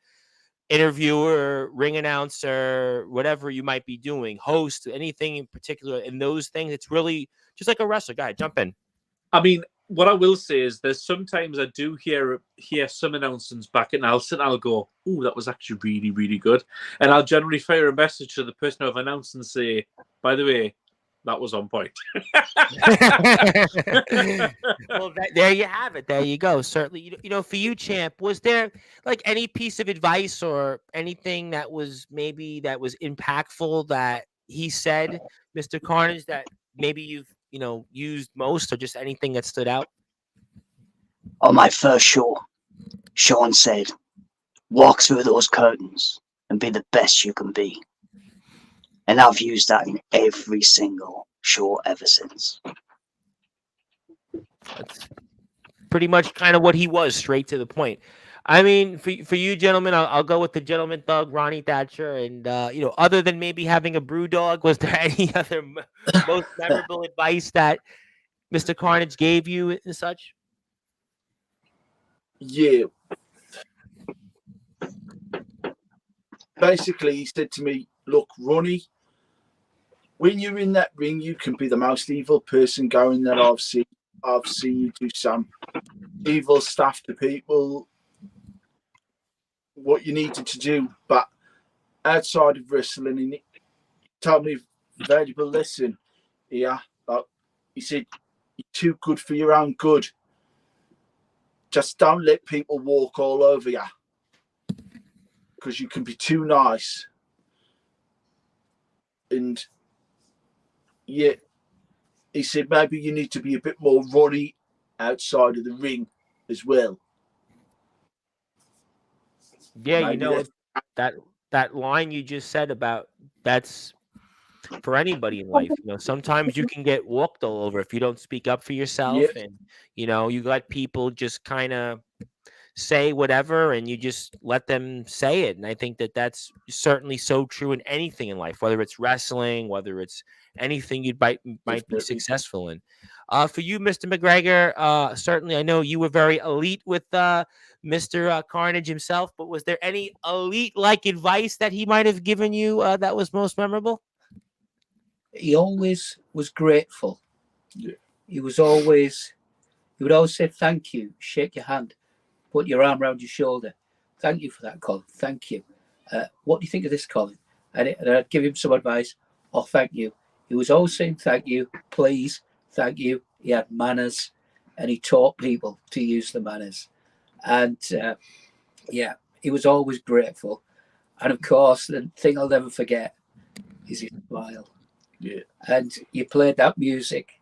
interviewer, ring announcer, whatever you might be doing, host, anything in particular. In those things, it's really just like a wrestler. Guy, jump in. I mean, what I will say is there's sometimes I do hear some announcements back and I'll go, oh, that was actually really, really good. And I'll generally fire a message to the person I've announced and say, by the way, that was on point. Well, there you have it. There you go. Certainly, you know, for you, champ, was there like any piece of advice or anything that was impactful that he said, Mr. Carnage, that maybe you've used most, or just anything that stood out? On my first show, Sean said, walk through those curtains and be the best you can be. And I've used that in every single show ever since. That's pretty much kind of what he was, straight to the point. I mean, for you gentlemen, I'll go with the gentleman thug, Ronnie Thatcher. And, other than maybe having a brew dog, was there any other most memorable advice that Mr. Carnage gave you and such? Yeah. Basically, he said to me, look, Ronnie, when you're in that ring, you can be the most evil person going that I've seen. I've seen you do some evil stuff to people, what you needed to do. But outside of wrestling, he told me a valuable lesson. Yeah, like he said, you're too good for your own good. Just don't let people walk all over you, because you can be too nice. And yeah, he said maybe you need to be a bit more Ronnie outside of the ring as well. Yeah, Maybe that line you just said about that's for anybody in life. Sometimes you can get walked all over if you don't speak up for yourself, Yeah. and you let people just kind of say whatever, and you just let them say it. And I think that that's certainly so true in anything in life, whether it's wrestling, whether it's anything you might be Definitely. successful in. For you, Mr. McGregor, certainly I know you were very elite with Mr. Carnage himself, but was there any elite-like advice that he might have given you that was most memorable? He always was grateful. Yeah. He would always say thank you, shake your hand, put your arm around your shoulder. Thank you for that, Colin. Thank you. What do you think of this, Colin? And I'd give him some advice. Oh, thank you. He was always saying thank you, please, thank you. He had manners, and he taught people to use the manners. And he was always grateful. And of course, the thing I'll never forget is his smile. Yeah. And you played that music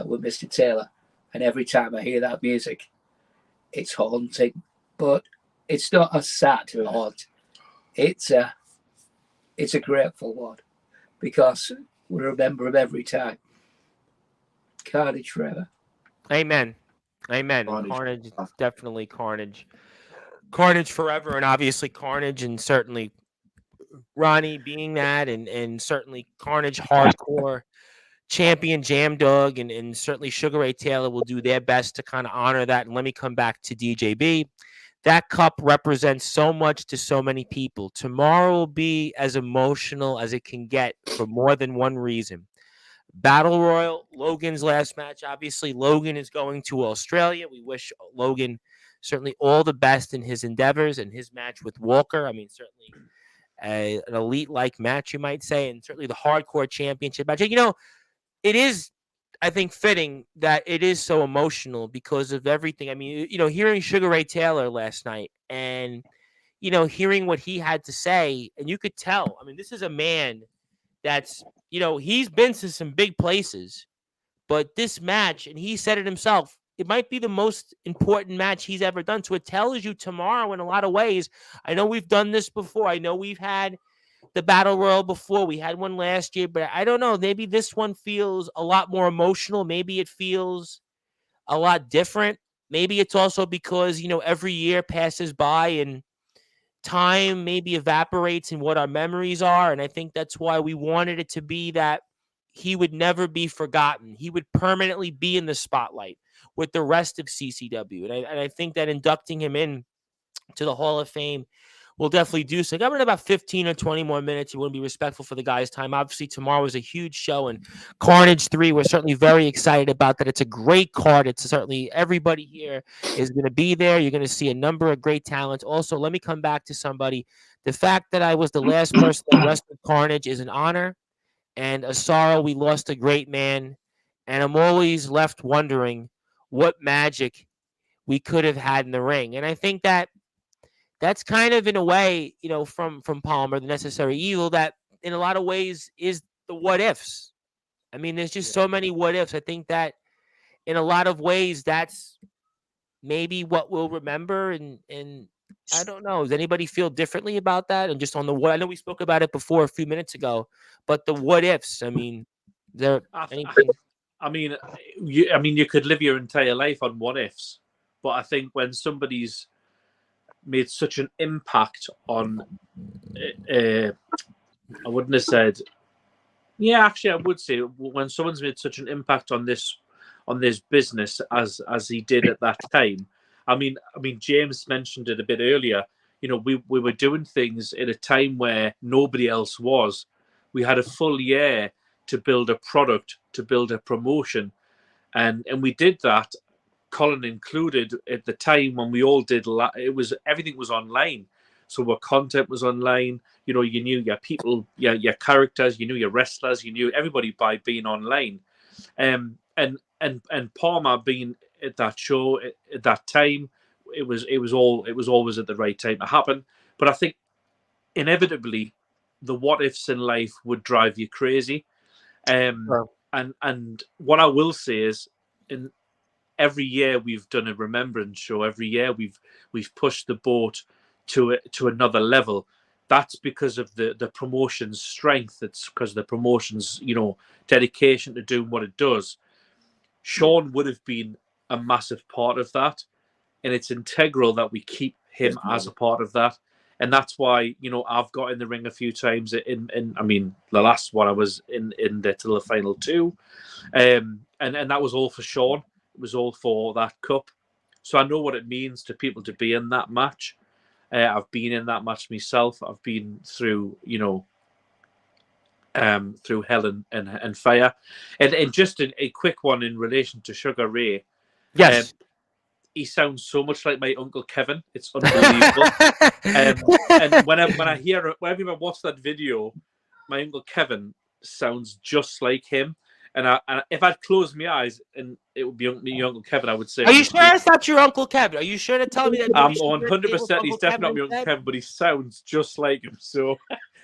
with Mr. Taylor, and every time I hear that music, it's haunting. But it's not a sad haunt. It's a grateful one, because we remember him every time. Carnage forever. Amen. Carnage, definitely Carnage. Carnage forever, and obviously Carnage, and certainly Ronnie being that, and certainly Carnage hardcore champion Jam Dog, and certainly Sugar Ray Taylor will do their best to kind of honor that. And let me come back to DJB. That cup represents so much to so many people. Tomorrow will be as emotional as it can get for more than one reason. Battle Royal, Logan's last match. Obviously, Logan is going to Australia. We wish Logan certainly all the best in his endeavors, and his match with Walker. I mean, certainly an elite-like match, you might say, and certainly the hardcore championship match. It is, I think, fitting that it is so emotional because of everything. I mean, hearing Sugar Ray Taylor last night, and hearing what he had to say, and you could tell. I mean, this is a man that's, he's been to some big places, but this match, and he said it himself, it might be the most important match he's ever done. So it tells you tomorrow, in a lot of ways, I know we've done this before. I know we've had the Battle Royal before. We had one last year, but I don't know. Maybe this one feels a lot more emotional. Maybe it feels a lot different. Maybe it's also because, every year passes by and time maybe evaporates in what our memories are. And I think that's why we wanted it to be that he would never be forgotten. He would permanently be in the spotlight with the rest of CCW. And I think that inducting him in to the Hall of Fame will definitely do so. Got in about 15 or 20 more minutes. You want to be respectful for the guy's time. Obviously, tomorrow is a huge show, and Carnage 3, we're certainly very excited about that. It's a great card. It's certainly everybody here is going to be there. You're going to see a number of great talents. Also, let me come back to somebody. The fact that I was the last person that wrestled Carnage is an honor and a sorrow. We lost a great man, and I'm always left wondering what magic we could have had in the ring. And I think that that's kind of in a way, from Palmer, the necessary evil, that in a lot of ways is the what ifs. I mean, there's just so many what ifs. I think that in a lot of ways, that's maybe what we'll remember. And I don't know. Does anybody feel differently about that? And just on the what, I know we spoke about it before a few minutes ago, but the what ifs, I mean, is there anything? You could live your entire life on what ifs, but I think when somebody's made such an impact on, I wouldn't have said, yeah, actually, I would say when someone's made such an impact on this business as he did at that time. I mean, James mentioned it a bit earlier. We were doing things at a time where nobody else was. We had a full year to build a product, to build a promotion, and we did that. Colin included, at the time when we all did, everything was online. So our content was online. You knew your people, your characters, you knew your wrestlers, you knew everybody by being online. And Palmer being at that show at that time, it was always at the right time to happen. But I think inevitably the what ifs in life would drive you crazy. Sure. And what I will say is, in every year we've done a remembrance show. Every year we've pushed the boat to another level. That's because of the promotion's strength. It's because of the promotion's dedication to doing what it does. Sean would have been a massive part of that, and it's integral that we keep him as a part of that. And that's why I've got in the ring a few times. The last one I was in there till the final two, and that was all for Sean. It was all for that cup. So I know what it means to people to be in that match. I've been in that match myself. I've been through, through hell and fire. And just a quick one in relation to Sugar Ray. Yes. He sounds so much like my Uncle Kevin. It's unbelievable. And whenever I watch that video, my Uncle Kevin sounds just like him. And if I'd close my eyes and it would be your Uncle Kevin, I would say. Are you sure it's not your Uncle Kevin? Are you sure to tell me that? I'm 100%. He's definitely not my Uncle Kevin, but he sounds just like him. So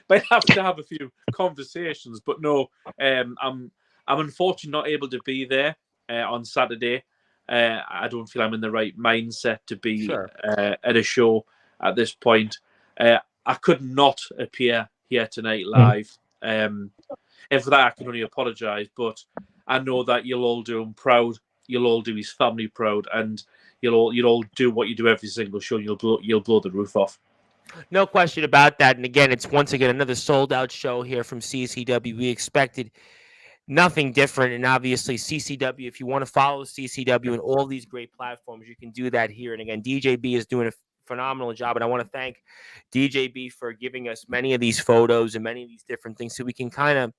might have to have a few conversations. But no, I'm unfortunately not able to be there on Saturday. I don't feel I'm in the right mindset to be at a show at this point. I could not appear here tonight live. And for that, I can only apologise. But I know that you'll all do him proud. You'll all do his family proud, and you'll all do what you do every single show. And you'll blow the roof off. No question about that. And again, it's once again another sold out show here from CCW. We expected nothing different. And obviously, CCW, if you want to follow CCW and all these great platforms, you can do that here. And again, DJB is doing a phenomenal job. And I want to thank DJB for giving us many of these photos and many of these different things so we can kind of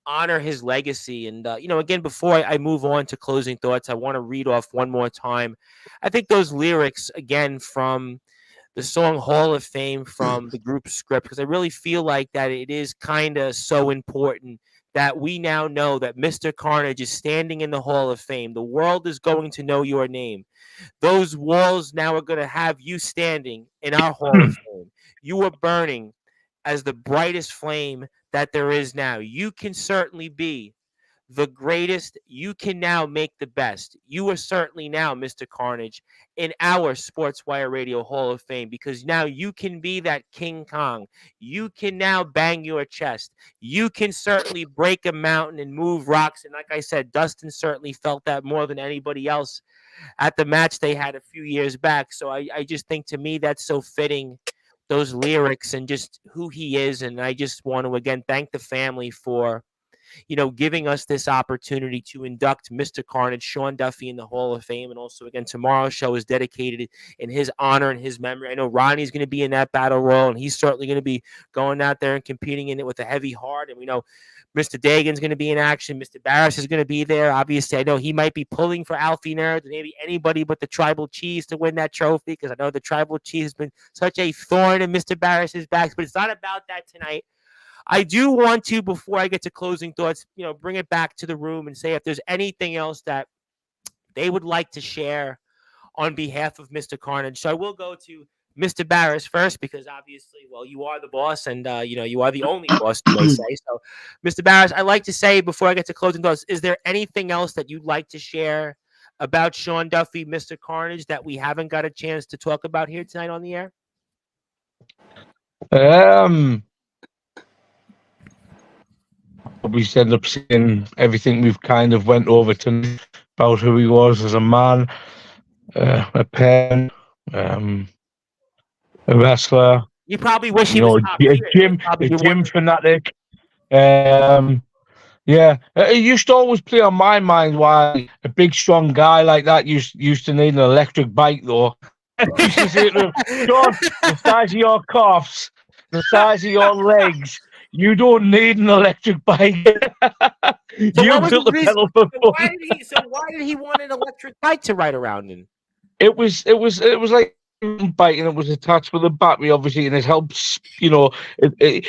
honor his legacy. And, again, before I move on to closing thoughts, I want to read off one more time. I think those lyrics, again, from the song Hall of Fame from the group Script, because I really feel like that it is kind of so important that we now know that Mr. Carnage is standing in the Hall of Fame. The world is going to know your name. Those walls now are going to have you standing in our Hall of Fame. You are burning as the brightest flame that there is now. You can certainly be the greatest, you can now make the best. You are certainly now, Mr. Carnage, in our Sportswire Radio Hall of Fame, because now you can be that King Kong. You can now bang your chest. You can certainly break a mountain and move rocks. And like I said, Dustin certainly felt that more than anybody else at the match they had a few years back. So I just think, to me, that's so fitting, those lyrics and just who he is. And I just want to again thank the family for, giving us this opportunity to induct Mr. Carnage, Sean Duffy, in the Hall of Fame. And also, again, tomorrow's show is dedicated in his honor and his memory. I know Ronnie's going to be in that battle royal, and he's certainly going to be going out there and competing in it with a heavy heart. And we know Mr. Dagan's going to be in action. Mr. Barris is going to be there. Obviously, I know he might be pulling for Alfie Nerd, maybe anybody but the Tribal Cheese to win that trophy, because I know the Tribal Cheese has been such a thorn in Mr. Barris's back. But it's not about that tonight. I do want to, before I get to closing thoughts, bring it back to the room and say if there's anything else that they would like to share on behalf of Mr. Carnage. So I will go to Mr. Barris first, because obviously, well, you are the boss, and you are the only boss, you may say. So, Mr. Barris, I'd like to say, before I get to closing thoughts, is there anything else that you'd like to share about Sean Duffy, Mr. Carnage, that we haven't got a chance to talk about here tonight on the air? We end up seeing everything we've kind of went over tonight about who he was as a man, a parent, a wrestler. You probably wish he was top tier. A gym fanatic. Yeah, it used to always play on my mind why a big, strong guy like that used to need an electric bike, though. Used to say to him, "John, the size of your calves, the size of your legs, you don't need an electric bike." So you built the pedal for fun. Why did he want an electric bike to ride around in? It was like a bike, and it was attached with a battery, obviously, and it helps. You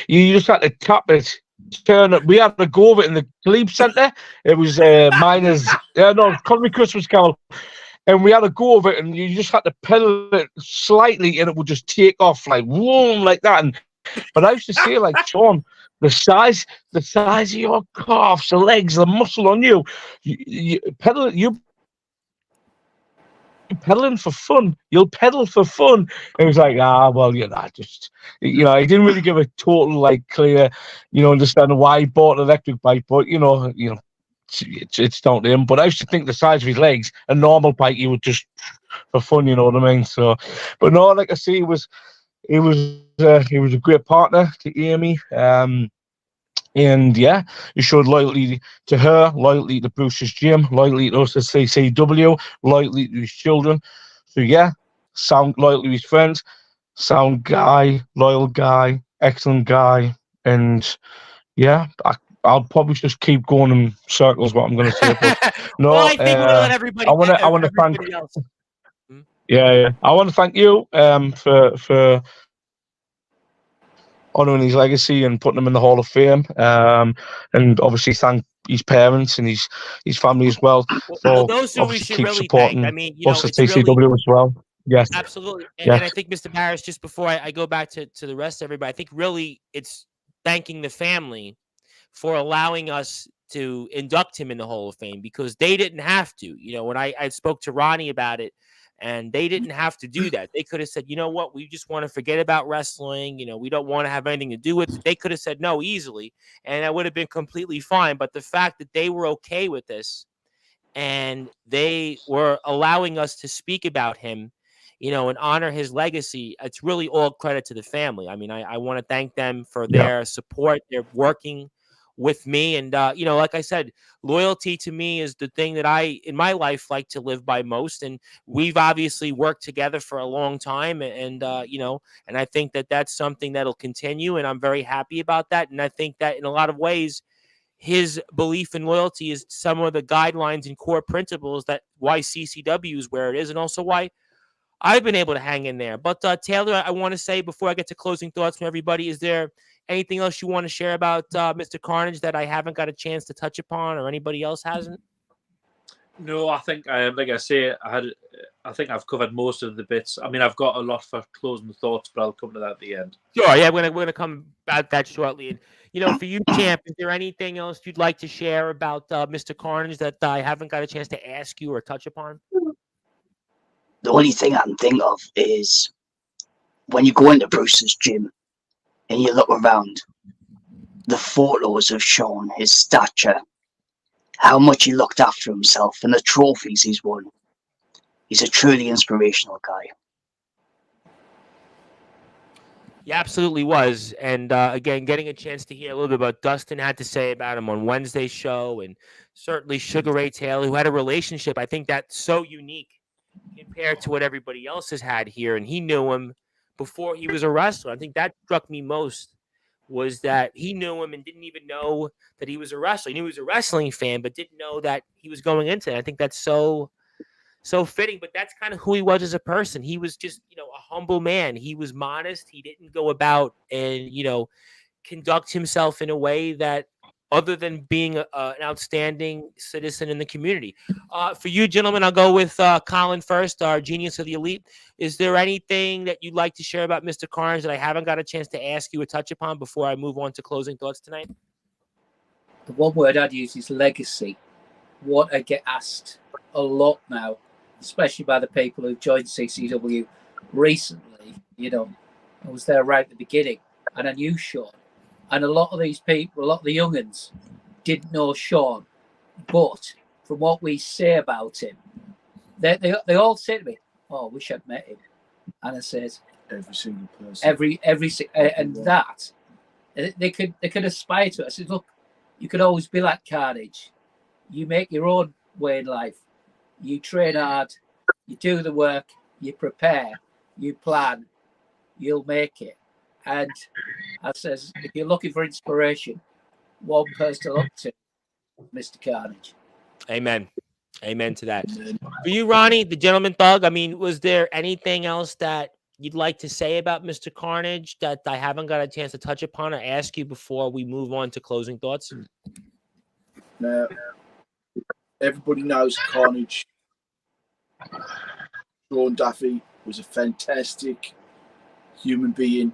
just had to tap it, turn it. We had to go over it in the Glebe Centre. It was Conwy Christmas Carol. And we had to go over it, and you just had to pedal it slightly, and it would just take off like whoom, like that. But I used to say, like, Sean, the size of your calves, the legs, the muscle on you, you pedaling for fun. You'll pedal for fun. It was like, well, I didn't really give a total, like, clear, understanding why he bought an electric bike, but it's down to him. But I used to think the size of his legs, a normal bike, he would just for fun, you know what I mean? So, but no, like I say, he was a great partner to Amy. And yeah, he showed loyalty to her, loyalty to Bruce's gym, loyalty to us at CCW, loyalty to his children. So yeah, sound loyal to his friends, sound guy, loyal guy, excellent guy. And yeah, I'll probably just keep going in circles what I'm going to say. But no, well, I think we'll let everybody. I want to thank. Else. Yeah. I want to thank you for honouring his legacy and putting him in the Hall of Fame. And obviously thank his parents and his family as well. Well, those who we should really thank. I mean, us at CCW as well. Yes, absolutely. And I think, Mr. Barris, just before I go back to the rest of everybody, I think really it's thanking the family for allowing us to induct him in the Hall of Fame, because they didn't have to. When I spoke to Ronnie about it, and they didn't have to do that. They could have said, you know what, we just want to forget about wrestling. We don't want to have anything to do with it. They could have said no easily, and that would have been completely fine. But the fact that they were okay with this, and they were allowing us to speak about him, and honor his legacy, it's really all credit to the family. I mean, I want to thank them for their support. They're working with me, and like I said, loyalty to me is the thing that I in my life like to live by most. And we've obviously worked together for a long time, and and I think that that's something that'll continue, and I'm very happy about that. And I think that in a lot of ways, his belief in loyalty is some of the guidelines and core principles that why CCW is where it is, and also why I've been able to hang in there. But Taylor, I want to say before I get to closing thoughts from everybody, is there anything else you want to share about Mr. Carnage that I haven't got a chance to touch upon, or anybody else hasn't? No, I think, like I say, I think I've covered most of the bits. I mean, I've got a lot for closing thoughts, but I'll come to that at the end. Sure, yeah, we're gonna come about that shortly. And for you, champ, is there anything else you'd like to share about Mr. Carnage that I haven't got a chance to ask you or touch upon? The only thing I can think of is when you go into Bruce's gym and you look around, the photos of Sean, his stature, how much he looked after himself, and the trophies he's won. He's a truly inspirational guy. He absolutely was. And again, getting a chance to hear a little bit about Dustin had to say about him on Wednesday's show, and certainly Sugar Ray Taylor, who had a relationship, I think that's so unique compared to what everybody else has had here. And he knew him before he was a wrestler. I think that struck me most, was that he knew him and didn't even know that he was a wrestler. He knew he was a wrestling fan, but didn't know that he was going into it. I think that's so fitting, but that's kind of who he was as a person. He was just, a humble man. He was modest. He didn't go about and, conduct himself in a way that, other than being an outstanding citizen in the community. For you, gentlemen, I'll go with Colin first, our genius of the elite. Is there anything that you'd like to share about Mr. Carnage that I haven't got a chance to ask you or touch upon before I move on to closing thoughts tonight? The one word I'd use is legacy. What I get asked a lot now, especially by the people who've joined CCW recently. I was there right at the beginning, and I knew Sean. And a lot of these people, a lot of the young'uns, didn't know Sean. But from what we say about him, they all say to me, "Oh, I wish I'd met him." And I says, Every single person. And that they could aspire to it. I said, look, you could always be like Carnage. You make your own way in life. You train hard, you do the work, you prepare, you plan, you'll make it. And I says, if you're looking for inspiration, one person to look to, Mr. Carnage. Amen. Amen to that. For you, Ronnie, the gentleman thug, I mean, was there anything else that you'd like to say about Mr. Carnage that I haven't got a chance to touch upon or ask you before we move on to closing thoughts? Now, everybody knows Carnage. Sean Duffy was a fantastic human being,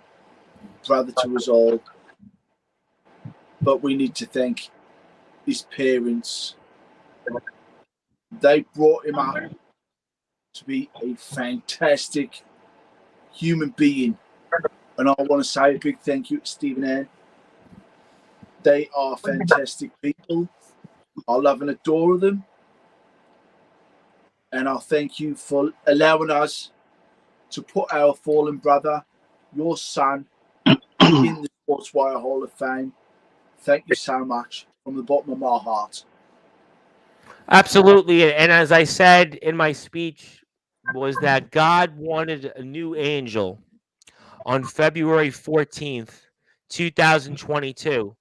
brother to us all. But we need to thank his parents. They brought him up to be a fantastic human being. And I want to say a big thank you to Stephen Ann. They are fantastic people. I love and adore them. And I thank you for allowing us to put our fallen brother, your son, in the Sportswire Hall of Fame. Thank you so much from the bottom of my heart. Absolutely. And as I said in my speech, was that God wanted a new angel on February 14th, 2022.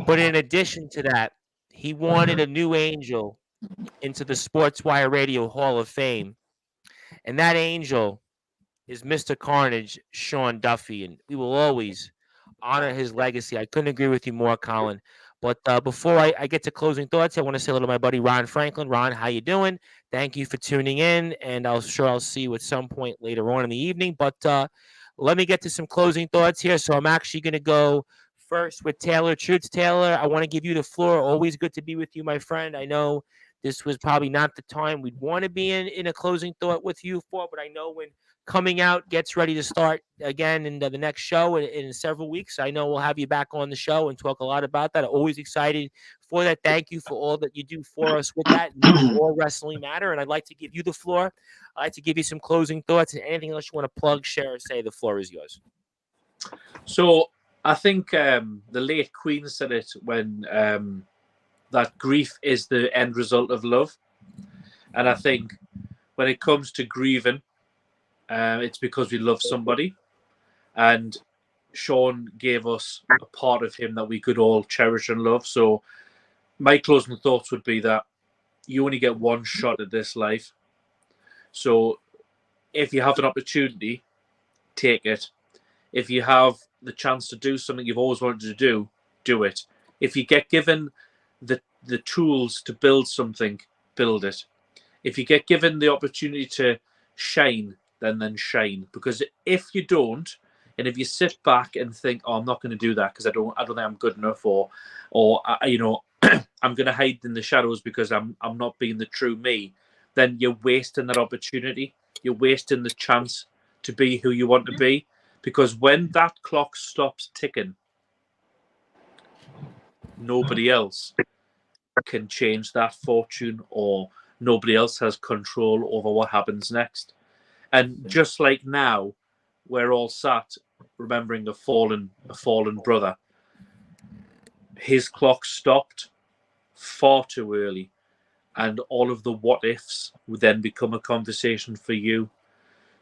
But in addition to that, he wanted a new angel into the Sportswire Radio Hall of Fame. And that angel is Mr. Carnage, Sean Duffy. And we will always honor his legacy. I couldn't agree with you more, Colin. But before I get to closing thoughts, I want to say hello to my buddy Ron Franklin. Ron, how you doing? Thank you for tuning in, and I'll see you at some point later on in the evening. But let me get to some closing thoughts here. So I'm actually going to go first with Taylor Schutz. Taylor, I want to give you the floor. Always good to be with you, my friend. I know this was probably not the time we'd want to be in a closing thought with you for, but I know when Coming Out gets ready to start again in the next show in several weeks, I know we'll have you back on the show and talk a lot about that. I'm always excited for that. Thank you for all that you do for us with that. All wrestling matter, and I'd like to give you the floor. I'd like to give you some closing thoughts and anything else you want to plug, share, or say. The floor is yours. So I think the late Queen said it when that grief is the end result of love. And I think when it comes to grieving, it's because we love somebody. And Sean gave us a part of him that we could all cherish and love. So my closing thoughts would be that you only get one shot at this life. So if you have an opportunity, take it. If you have the chance to do something you've always wanted to do, do it. If you get given the tools to build something, build it. If you get given the opportunity to shine, then shine. Because if you don't, and if you sit back and think, "Oh, I'm not going to do that because I don't think I'm good enough," or I'm going to hide in the shadows because I'm not being the true me, then you're wasting that opportunity. You're wasting the chance to be who you want to be. Because when that clock stops ticking, nobody else can change that fortune, or nobody else has control over what happens next. And just like now, we're all sat remembering a fallen brother. His clock stopped far too early, and all of the what ifs would then become a conversation for you.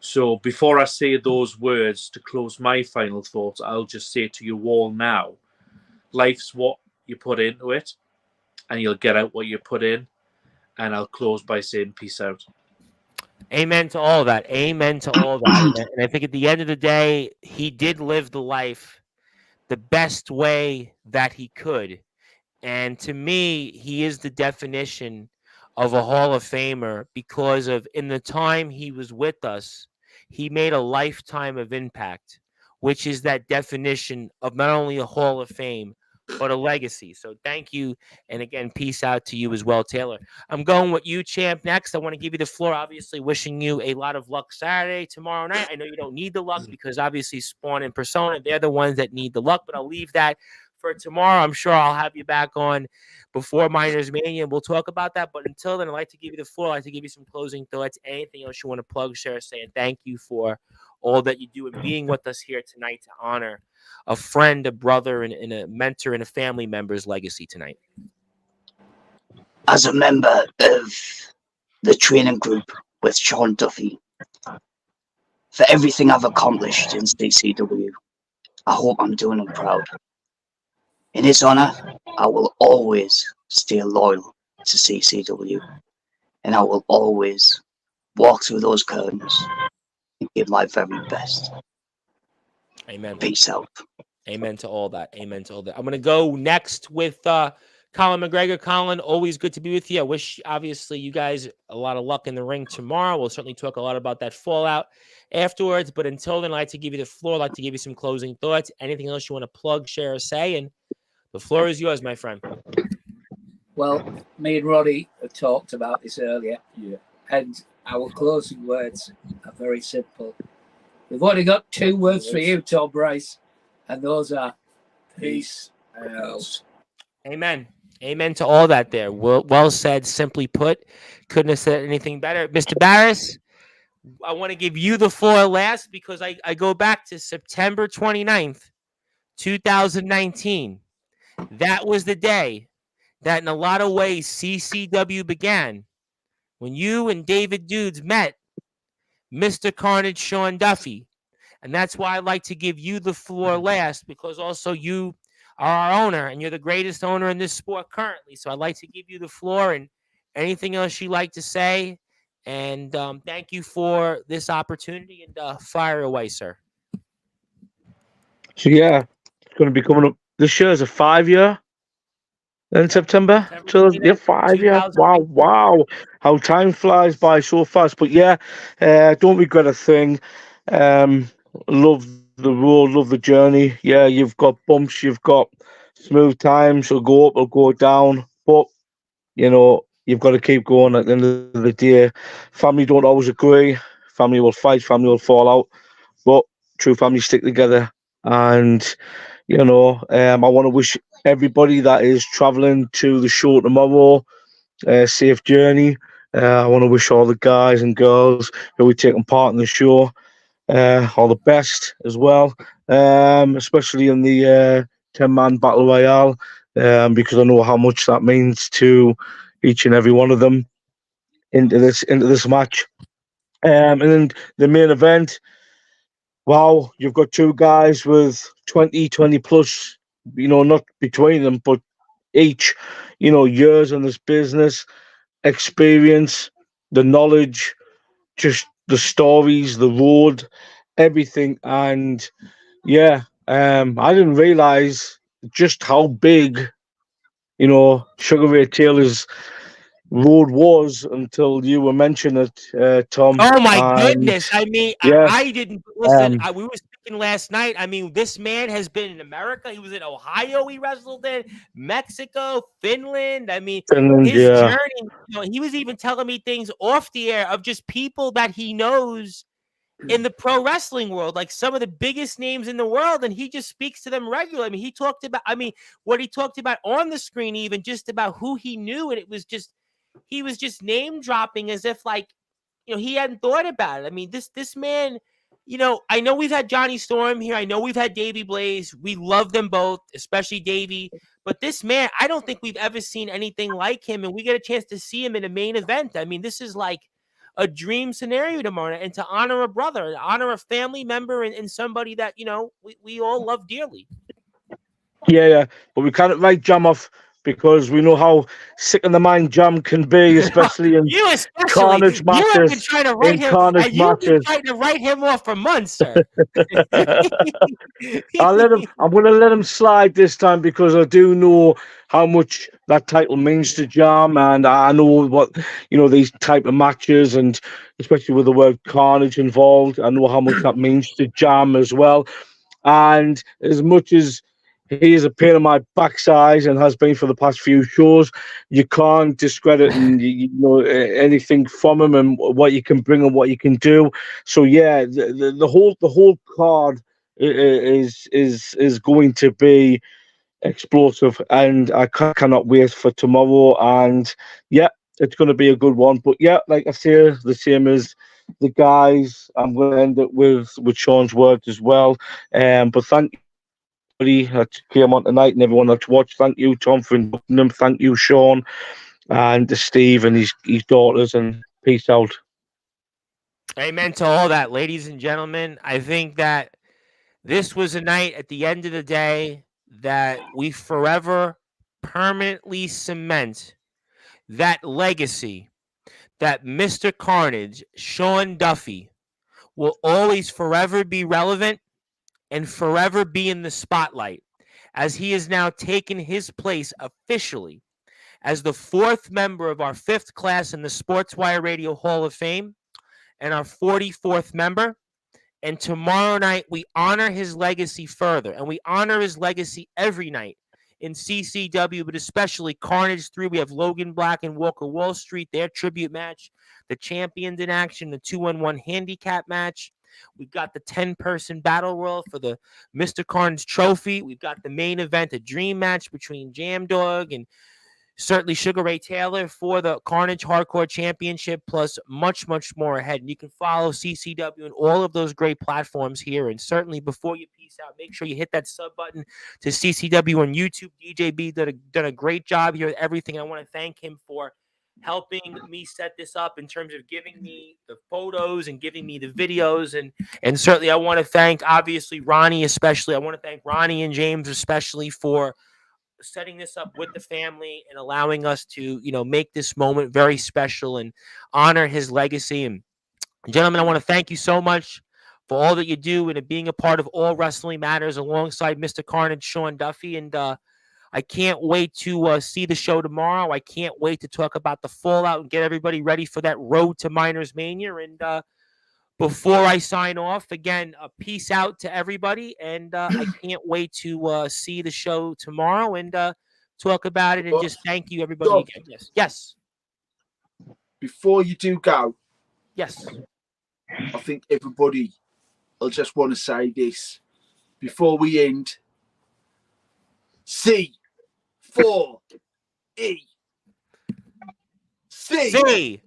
So before I say those words to close my final thoughts, I'll just say to you all now, life's what you put into it, and you'll get out what you put in. And I'll close by saying peace out. Amen to all that. Amen to all that. And I think at the end of the day, he did live the life the best way that he could. And to me, he is the definition of a Hall of Famer because of in the time he was with us, he made a lifetime of impact, which is that definition of not only a Hall of Fame, but a legacy. So thank you. And again, peace out to you as well, Taylor. I'm going with you, champ, next. I want to give you the floor, obviously wishing you a lot of luck Saturday, tomorrow night. I know you don't need the luck because obviously Spawn and Persona, they're the ones that need the luck, but I'll leave that for tomorrow. I'm sure I'll have you back on before Miners Mania, and we'll talk about that. But until then, I'd like to give you the floor. I'd like to give you some closing thoughts. Anything else you want to plug, share, saying thank you for all that you do and being with us here tonight to honor a friend, a brother, and a mentor and a family member's legacy tonight. As a member of the training group with Sean Duffy, for everything I've accomplished in CCW, I hope I'm doing him proud. In his honour, I will always stay loyal to CCW, and I will always walk through those curtains and give my very best. Amen. Peace out. Amen to all that. Amen to all that. I'm going to go next with Colin McGregor. Colin, always good to be with you. I wish, obviously, you guys a lot of luck in the ring tomorrow. We'll certainly talk a lot about that fallout afterwards. But until then, I'd like to give you the floor. I'd like to give you some closing thoughts. Anything else you want to plug, share, or say? And the floor is yours, my friend. Well, me and Roddy have talked about this earlier. Yeah. And our closing words are very simple. We've only got 2 words for you, Tom Bryce, and those are peace out. Amen. Amen to all that there. Well said, simply put. Couldn't have said anything better. Mr. Barris, I want to give you the floor last because I go back to September 29th, 2019. That was the day that in a lot of ways CCW began when you and David Dudes met Mr. Carnage Sean Duffy. And that's why I'd like to give you the floor last because also you are our owner and you're the greatest owner in this sport currently. So I'd like to give you the floor and anything else you'd like to say. And thank you for this opportunity and fire away, sir. So, yeah, it's going to be coming up. This year is a 5-year in September. So, yeah, 5 years. Wow. How time flies by so fast. But, yeah, don't regret a thing. Love the road, love the journey. Yeah, you've got bumps, you've got smooth times. It'll go up, it'll go down. But, you know, you've got to keep going at the end of the day. Family don't always agree. Family will fight, family will fall out. But true families stick together. And, you know, I want to wish everybody that is travelling to the show tomorrow a safe journey. I want to wish all the guys and girls who are taking part in the show all the best as well, especially in the 10-man battle royale, because I know how much that means to each and every one of them into this match. And then the main event. Wow, you've got 2 guys with 20 plus, you know, not between them, but each, you know, years in this business, experience, the knowledge, just the stories, the road, everything. And yeah, I didn't realize just how big, you know, Sugar Ray Taylor's Road was until you were mentioning it, Tom. Oh my And goodness! I mean, yeah, I didn't listen. um, We were speaking last night. I mean, this man has been in America. He was in Ohio. He wrestled in Mexico, Finland. I mean, Finland, his yeah. journey. He was even telling me things off the air of just people that he knows in the pro wrestling world, like some of the biggest names in the world, and he just speaks to them regularly. I mean, he talked about. I mean, what he talked about on the screen, even just about who he knew, and it was just he was just name dropping as if like he hadn't thought about it. I mean, this man, I know we've had Johnny Storm here. I know we've had Davey Blaze. We love them both, especially Davey. But this man, I don't think we've ever seen anything like him, and we get a chance to see him in a main event. I mean, this is like a dream scenario tomorrow, and to honor a brother, and honor a family member, and somebody that we all love dearly. Yeah. But we can't write Jam off because we know how sick in the mind Jam can be, especially in You especially, Carnage you have been matches. trying to write In him, Carnage and you've been matches. trying to write him off for months, sir. I'm going to let him slide this time because I do know how much that title means to Jam, and I know what these type of matches, and especially with the word Carnage involved, I know how much that means to Jam as well. And as much as he is a pain in my backside and has been for the past few shows, you can't discredit anything from him and what you can bring and what you can do. So yeah, the whole card is going to be explosive, and I cannot wait for tomorrow. And yeah, it's going to be a good one. But yeah, like I say, the same as the guys, I'm going to end it with Sean's words as well. But thank you everybody that came on tonight and everyone that's watched. Thank you, Tom, for inducting them. Thank you, Sean, and Steve and his daughters. And peace out. Amen to all that, ladies and gentlemen. I think that this was a night at the end of the day that we forever permanently cement that legacy that Mr. Carnage, Sean Duffy, will always forever be relevant and forever be in the spotlight, as he has now taken his place officially as the fourth member of our fifth class in the Sportswire Radio Hall of Fame and our 44th member. And tomorrow night, we honor his legacy further, and we honor his legacy every night in CCW, but especially Carnage 3. We have Logan Black and Walker Wall Street, their tribute match, the Champions in Action, the 2-on-1 handicap match. We've got the 10-person battle royal for the Mr. Carnage trophy. We've got the main event, a dream match between Jam Dog and certainly Sugar Ray Taylor for the Carnage Hardcore Championship, plus much, much more ahead. And you can follow CCW and all of those great platforms here. And certainly before you peace out, make sure you hit that sub button to CCW on YouTube. DJ B done a great job here with everything. I want to thank him for helping me set this up in terms of giving me the photos and giving me the videos. And certainly I want to thank, obviously, Ronnie especially. I want to thank Ronnie and James especially for setting this up with the family and allowing us to, make this moment very special and honor his legacy. And gentlemen, I want to thank you so much for all that you do and being a part of All Wrestling Matters alongside Mr. Carnage, Sean Duffy. And I can't wait to see the show tomorrow. I can't wait to talk about the fallout and get everybody ready for that road to Miners Mania. And before I sign off, again, peace out to everybody. And I can't wait to see the show tomorrow and talk about it and just thank you, everybody. Dom, again. Yes. Before you do go, yes, I think everybody will just want to say this before we end. C4E. C4E.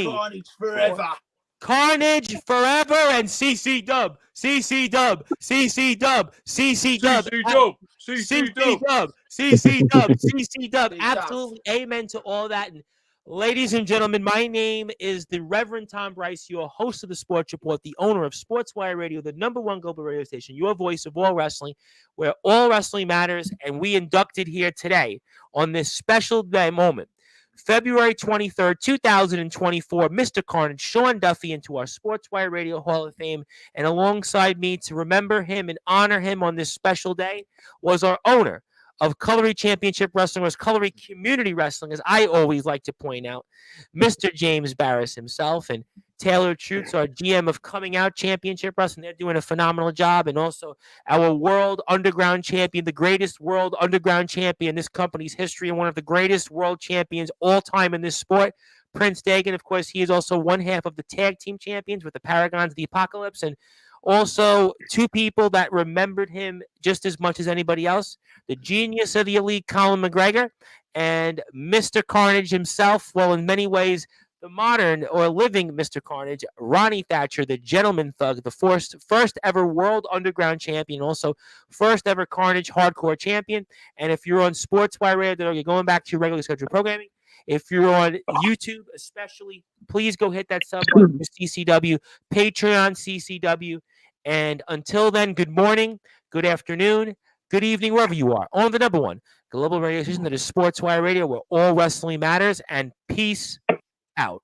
Carnage forever. Carnage forever and CC Dub. CC Dub. CC Dub. CC Dub. CC Dub. CC Dub. CC Dub. Absolutely amen to all that. And ladies and gentlemen, my name is the Reverend Tom Bryce, your host of the Sports Report, the owner of Sportswire Radio, the #1 global radio station, your voice of all wrestling, where all wrestling matters. And we inducted here today on this special day moment February 23rd, 2024, Mr. Carnage, Sean Duffy, into our Sportswire Radio Hall of Fame. And alongside me to remember him and honor him on this special day was our owner of Colory Championship Wrestling, was Colory Community Wrestling, as I always like to point out, Mr. James Barris himself, and Taylor Trutz, our GM of Coming Out Championship Wrestling. They're doing a phenomenal job. And also our World Underground Champion, the greatest World Underground Champion in this company's history, and one of the greatest world champions all time in this sport, Prince Dagan. Of course, he is also one half of the tag team champions with the Paragons of the Apocalypse. And also two people that remembered him just as much as anybody else, the genius of the elite, Colin McGregor, and Mr. Carnage himself. Well, in many ways, the modern or living Mr. Carnage, Ronnie Thatcher, the gentleman thug, the first ever World Underground Champion, also first ever Carnage Hardcore Champion. And if you're on Sportswire Radio, you're going back to your regularly scheduled programming. If you're on YouTube, especially, please go hit that sub button for CCW, Patreon CCW. And until then, good morning, good afternoon, good evening, wherever you are. On the number one global radio station that is Sportswire Radio, where all wrestling matters. And peace out.